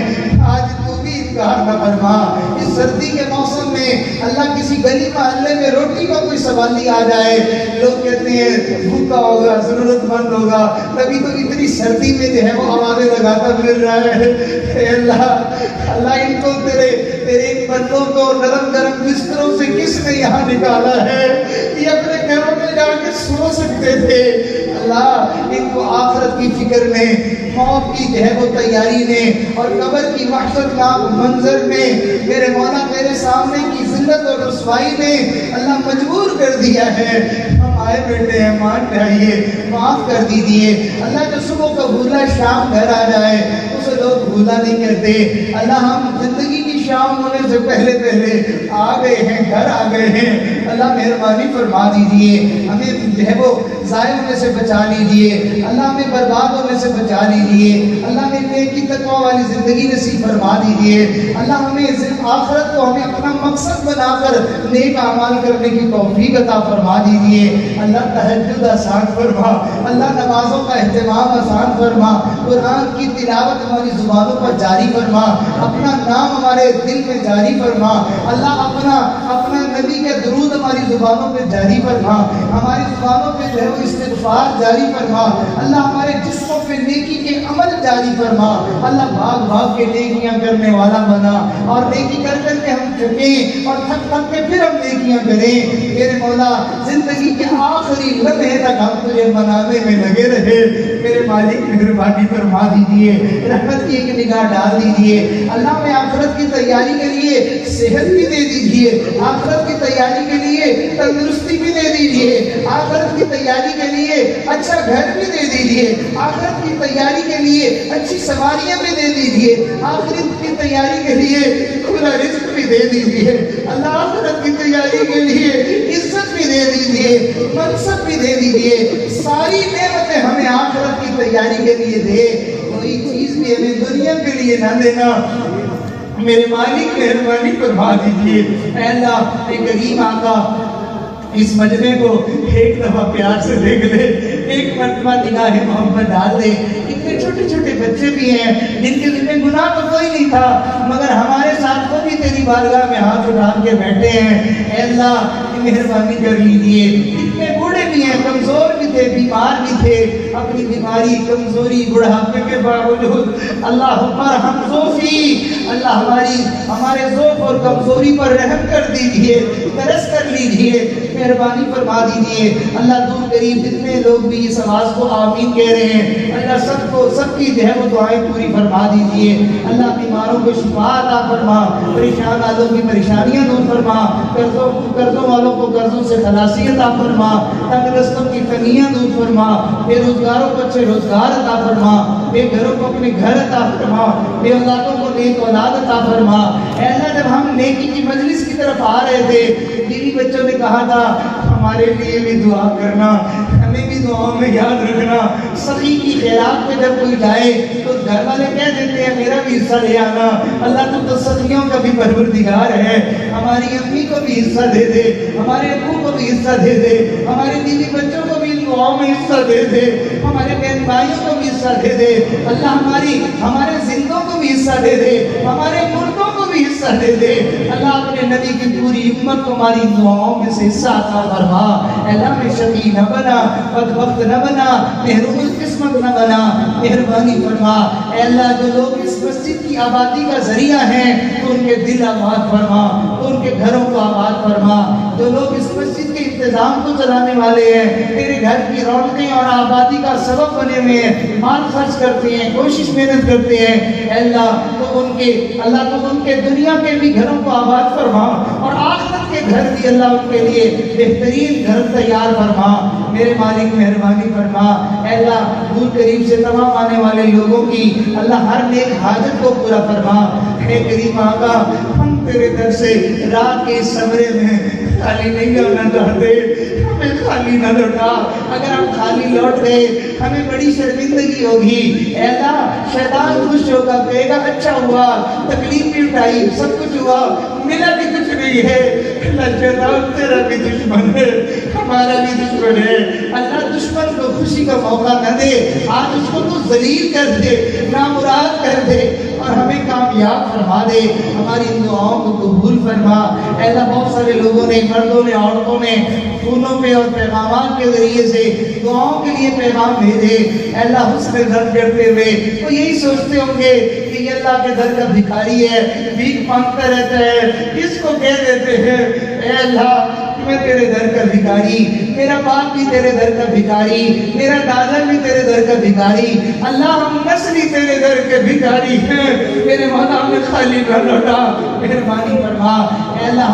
A: آج تو بھی انکار نہ فرما۔ اس سردی کے موسم میں اللہ کسی گلی محلے میں روٹی کا کوئی سوالی آ جائے، لوگ کہتے ہیں بھوکا ہوگا، ضرورت مند ہوگا، تبھی تو اتنی سردی میں جو ہے وہ آوازیں لگاتا مل رہا ہے۔ اے اللہ ان کو تیرے ان بندوں کو نرم گرم بستروں سے کس نے یہاں نکالا ہے؟ یہ اپنے گھروں میں جا کے سو سکتے تھے۔ اللہ ان کو آخرت کی فکر نے، موت کی جو ہے وہ تیاری نے اور قبر کی وحشت ناک منظر نے، میرے مولا تیرے سامنے کی ذلت اور رسوائی نے اللہ مجبور کر دیا ہے۔ ہم آئے بیٹھے ہیں، مان جائیے، معاف کر دیجیے۔ اللہ جو صبح کا بھولا شام گھر آ جائے اسے لوگ بھولا نہیں کرتے۔ اللہ ہم زندگی کی شام ہونے سے پہلے آ گئے ہیں، گھر آ گئے ہیں، اللہ مہربانی فرما دیجیے، ہمیں جو ہے وہ ضائع ہونے سے بچا لیجیے، اللہ ہمیں برباد ہونے سے بچا لیجیے، اللہ ہمیں نیکی تقوی والی زندگی نصیب فرما دیجیے، اللہ ہمیں صرف آخرت کو ہمیں اپنا مقصد بنا کر نیک اعمال کرنے کی توفیق عطا فرما دیجیے۔ اللہ تہجد آسان فرما، اللہ نمازوں کا اہتمام آسان فرما، قرآن کی تلاوت ہماری زبانوں پر جاری فرما، اپنا نام ہمارے دل میں جاری فرما، اللہ اپنا نبی کے درود ہماری زبانوں پہ جاری فرما، ہماری زبانوں پہ جو ہے وہ استغفار جاری فرما، اللہ ہمارے جسموں پہ نیکی کے عمل جاری فرما اللہ، بھاگ بھاگ کے نیکیاں کرنے والا بنا، اور نیکی کر کر کے ہم تھکیں اور تھک تھک کے پھر ہم نیکیاں کریں میرے مولا، زندگی کے آخری لمحے تک ہم تجھے منانے میں لگے رہے میرے مالک، مہربانی فرما دیجیے، رحمت کی ایک نگاہ ڈال دیجیے اللہ، میں آخرت کی تیاری کے لیے صحت بھی دے دیجیے، آخرت کی تیاری کے لیے تندرستی بھی دے دیجیے، آخرت کی تیاری کے لیے اچھا گھر بھی دے دیجیے، آخرت کی تیاری کے لیے اچھی سواریاں بھی دے دیجیے، آخرت کی تیاری کے لیے کھلا رزق بھی دے دیجیے اللہ، آخرت کی تیاری کے لیے عزت بھی دے دیجیے، منصب بھی دے دیجیے، ساری نعمتیں ہمیں آخرت کی تیاری کے لیے دے، کوئی چیز بھی ہمیں دنیا کے لیے نہ دینا میرے مالک، مہربانی فرما دیجیے اے اللہ، ایک غریب آقا اس مجمع کو ایک دفعہ پیار سے دیکھ لے، ایک مرتبہ نگاہ محبت ڈال دے، اتنے چھوٹے چھوٹے بچے بھی ہیں جن کے دل میں گناہ تو کوئی نہیں تھا، مگر ہمارے ساتھ وہ بھی تیری بارگاہ میں ہاتھ اٹھا کے بیٹھے ہیں اے اللہ، مہربانی کر لیجیے، اتنے بوڑھے بھی ہیں، کمزور بھی تھے، بیمار بھی تھے، اپنی بیماری، کمزوری، بڑھاپے کے باوجود اللہ مرحم ذوفی، اللہ ہمارے ذوف اور کمزوری پر رحم کر دیجیے، ترس کر لیجیے، مہربانی فرما دیجیے اللہ، دور قریب جتنے لوگ بھی اس آواز کو آمین کہہ رہے ہیں اللہ، سب کی جو ہے وہ دعائیں پوری فرما دیجیے اللہ، بیماروں کو شفا عطا فرما، پریشان والوں کی پریشانیاں دور فرما، قرضوں والوں کو قرضوں سے خلاصی عطا فرما، تنگ دستوں کی تنگیاں دور فرما، بے روزگاروں کو اچھے روزگار عطا فرما، بے گھروں کو اپنے گھر عطا فرما، بے اولادوں کو نیک اولاد عطا فرما اے اللہ، جب ہم نیکی کی مجلس کی طرف آ رہے تھے، بیوی بچوں نے کہا تھا ہمارے لیے بھی دعا کرنا، ہمیں بھی دعاؤں میں یاد رکھنا، سخی کی خیرات میں جب کوئی جائے تو گھر والے کہہ دیتے ہیں میرا بھی حصہ لے آنا، اللہ تو سخیوں کا بھی پروردگار ہے، ہماری امی کو بھی حصہ دے دے، ہمارے ابو کو بھی حصہ دے دے، ہمارے بیوی بچوں کو بھی دعاؤں میں حصہ دے دے، ہمارے بہن بھائیوں کو بھی حصہ دے دے اللہ، ہمارے زندوں کو بھی حصہ دے دے، ہمارے مردوں کو بھی حصہ دے دے اللہ، اپنے نبی کی پوری امت کو ہماری دعاؤں میں سے حصہ عطا فرما اللہ، میں شقی نہ بنا، بدبخت نہ بنا، محروم القسمت نہ بنا، مہربانی فرما اے اللہ، جو لوگ اس مسجد کی آبادی کا ذریعہ ہیں تو ان کے دل آباد فرما، ان کے گھروں کو آباد فرما، جو لوگ اس مسجد کے انتظام کو چلانے والے ہیں، تیرے گھر کی رونقیں اور آبادی کا سبب بنے ہوئے ہیں، مال خرچ کرتے ہیں، کوشش محنت کرتے ہیں اے اللہ، تو ان کے دنیا کے بھی گھروں کو آباد فرما، اور آخرت کے گھر بھی اللہ ان کے لیے بہترین گھر تیار فرما میرے مالک، مہربانی فرما اے اللہ، دور قریب سے تمام آنے والے لوگوں کی اللہ ہر نیک حاجت کو پورا فرما اے کریم آقا، ہم تیرے در سے رات کے اس سمرے میں خالی نہیں آنا چاہتے، ہمیں خالی نہ لوٹا، اگر ہم خالی لوٹ گئے ہمیں بڑی شرمندگی ہوگی اے اللہ، شیطان خوش ہوگا، کہے گا اچھا ہوا، تکلیف بھی اٹھائی، سب کچھ ہوا، ملا بھی کچھ نہیں ہے اللہ، شیطان تیرا بھی دشمن ہے، ہمارا بھی دشمن ہے اللہ، دشمن کو خوشی کا موقع نہ دے، آج اس کو تو ذلیل کر دے، نامراد کر دے، اور ہمیں کامیاب فرما دے، ہماری ان دعاؤں کو قبول فرما اے اللہ، بہت سارے لوگوں نے، مردوں نے، عورتوں نے فونوں پہ اور پیغامات کے ذریعے سے دعاؤں کے لیے پیغام بھیجے اے اللہ، حسن ظن کرتے ہوئے وہ یہی سوچتے ہوں گے کہ یہ اللہ کے در کا بھکاری ہے، بھیک مانگتا رہتا ہے، اس کو کہہ دیتے ہیں اے اللہ میں تیرے در کا بھکاری، میرا باپ بھی تیرے در کا بھکاری، میرا دادا بھی تیرے در کا بھکاری اللہ، ہم نسلی تیرے در کے بھکاری ہیں، میرے مولا میں خالی نہ لوٹا، مہربانی فرما اے اللہ،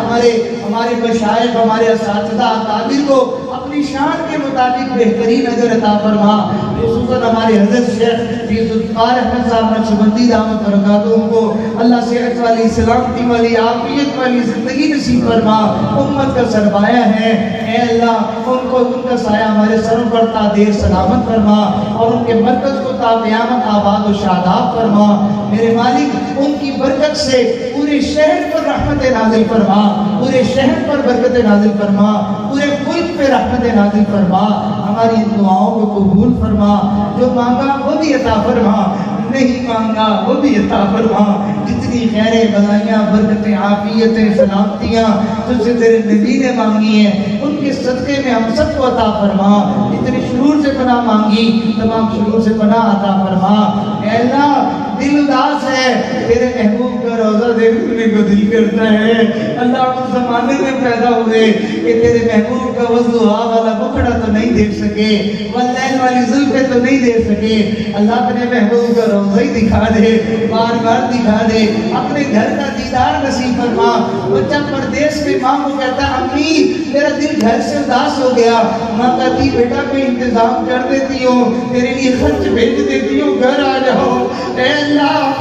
A: ہمارے مشائخ، ہمارے اساتذہ اکابر کو اپنی شان کے مطابق بہترین اجر عطا فرما، خصوصاً ہمارے حضرت شیخ فیض الفقار احمد صاحب نقشبندی دامت برکاتہ کو اللہ صحت والی، سلامتی والی، عافیت والی زندگی نصیب فرما، امت کا سرمایہ ہے اے اللہ، ان کا سایہ ہمارے سروں پر تا دیر سلامت فرما، اور ان کے مرکز کو تا قیامت آباد و شاداب فرما میرے مالک، ان کی برکت سے پورے شہر پر رحمت نازل فرما، پورے شہر پر برکت نازل فرما، پورے ملک پہ رحمت نازل فرما، ہماری ان دعاؤں کو قبول فرما، جو مانگا وہ بھی عطا فرما، نہیں مانگا وہ بھی عطا فرما، جتنی خیریں، بلائیاں، برکتیں، عافیتیں، سلامتیاں تجھ سے تیرے نبی نے مانگی ہیں، ان کے صدقے میں ہم سب کو عطا فرما، اتنے شرور سے پناہ مانگی، تمام شرور سے پناہ عطا فرما۔ اے اللہ دل اداس ہے، تیرے محبوب کا روزہ دیکھنے کو دل کرتا ہے۔ اللہ اس زمانے میں پیدا ہوئے کہ تیرے محبوب کا وضوحا والا مکھڑا تو نہیں دیکھ سکے، واللین والی زلفیں تو نہیں دیکھ سکے۔ اللہ اپنے محبوب کا روزہ ہی دکھا دے، بار بار دکھا دے، اپنے گھر کا دیدار نصیب فرما۔ بچہ پردیس میں ماں کو کہتا ہے امی میرا دل گھر سے اداس ہو گیا، ماں کہتی بیٹا میں انتظام کر دیتی ہوں، تیرے لیے خرچ بھیج دیتی ہوں، گھر آ جاؤ۔ اے اللہ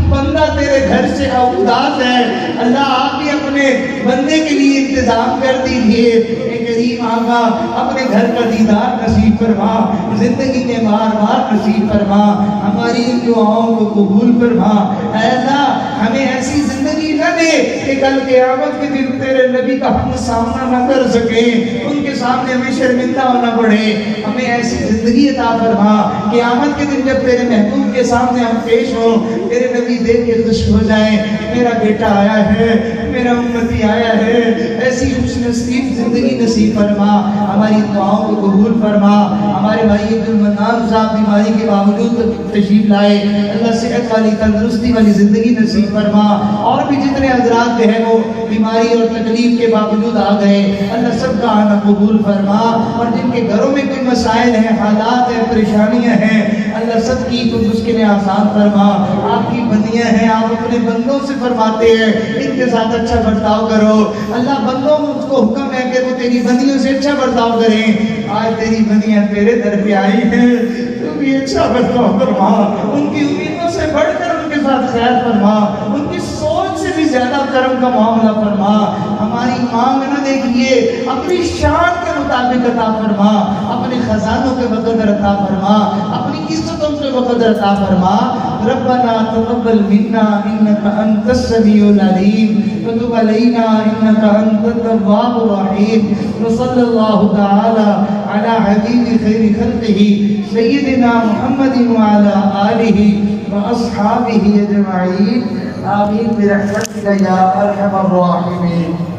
A: بندہ تیرے گھر سے اداس ہے، اللہ آپ بھی اپنے بندے کے لیے انتظام کر دیجئے۔ اے کریم آقا اپنے گھر کا دیدار نصیب فرما، زندگی میں بار بار نصیب فرما، ہماری ان دعاؤں کو قبول فرما۔ اے اللہ ہمیں ایسی زندگی نہ دے کہ کل قیامت کے دن تیرے نبی کا ہم سامنا نہ کر سکیں، ان کے سامنے ہمیں شرمندہ ہونا پڑے۔ ہمیں ایسی زندگی عطا فرما قیامت کے دن جب تیرے محبوب کے سامنے ہم پیش ہوں، تیرے نبی دیکھ کے خوش ہو جائیں، میرا بیٹا آیا ہے، میرا امتی آیا ہے۔ ایسی خوش نصیب زندگی نصیب فرما، ہماری دعاؤں کو قبول فرما۔ ہمارے بھائی عبدالمنان صاحب بیماری کے باوجود تشریف لائے، اللہ صحت والی تندرستی والی زندگی نصیب فرما۔ اور بھی جتنے حضرات جو ہیں وہ بیماری اور تکلیف کے باوجود آ گئے، اللہ سب کا آنا قبول فرما۔ اور جن کے گھروں میں کوئی مسائل ہیں، حالات ہیں، پریشانیاں ہیں، اللہ سب کی کوئی مشکلیں آسان فرما۔ آپ کی بندیاں ہیں، آپ اپنے بندوں سے فرماتے ہیں ان کے ساتھ اچھا برتاؤ کرو۔ اللہ بندوں کو حکم ہے کہ وہ تیری بندیوں سے اچھا برتاؤ کریں۔ آج تیری بندیاں تیرے در پہ آئی ہیں، تو بھی اچھا برتاؤ فرما، ان کی امیدوں سے بڑھ کر ان کے ساتھ خیر فرما، ان کی سوچ سے بھی زیادہ کرم کا معاملہ فرما۔ ہماری مانگ نہ دیکھیے، اپنی شان کے مطابق عطا فرما، اپنے خزانوں کے بقدر عطا فرما، اپنی عزتوں کے بقدر عطا فرما۔ ربنا تقبل منا انك انت السميع العليم وتب علينا انك انت التواب الرحيم وصلى الله تعالى على حبيب خير خلقه سيدنا محمد وعلى آله وأصحابه أجمعين آمين برحمتك يا أرحم الراحمين۔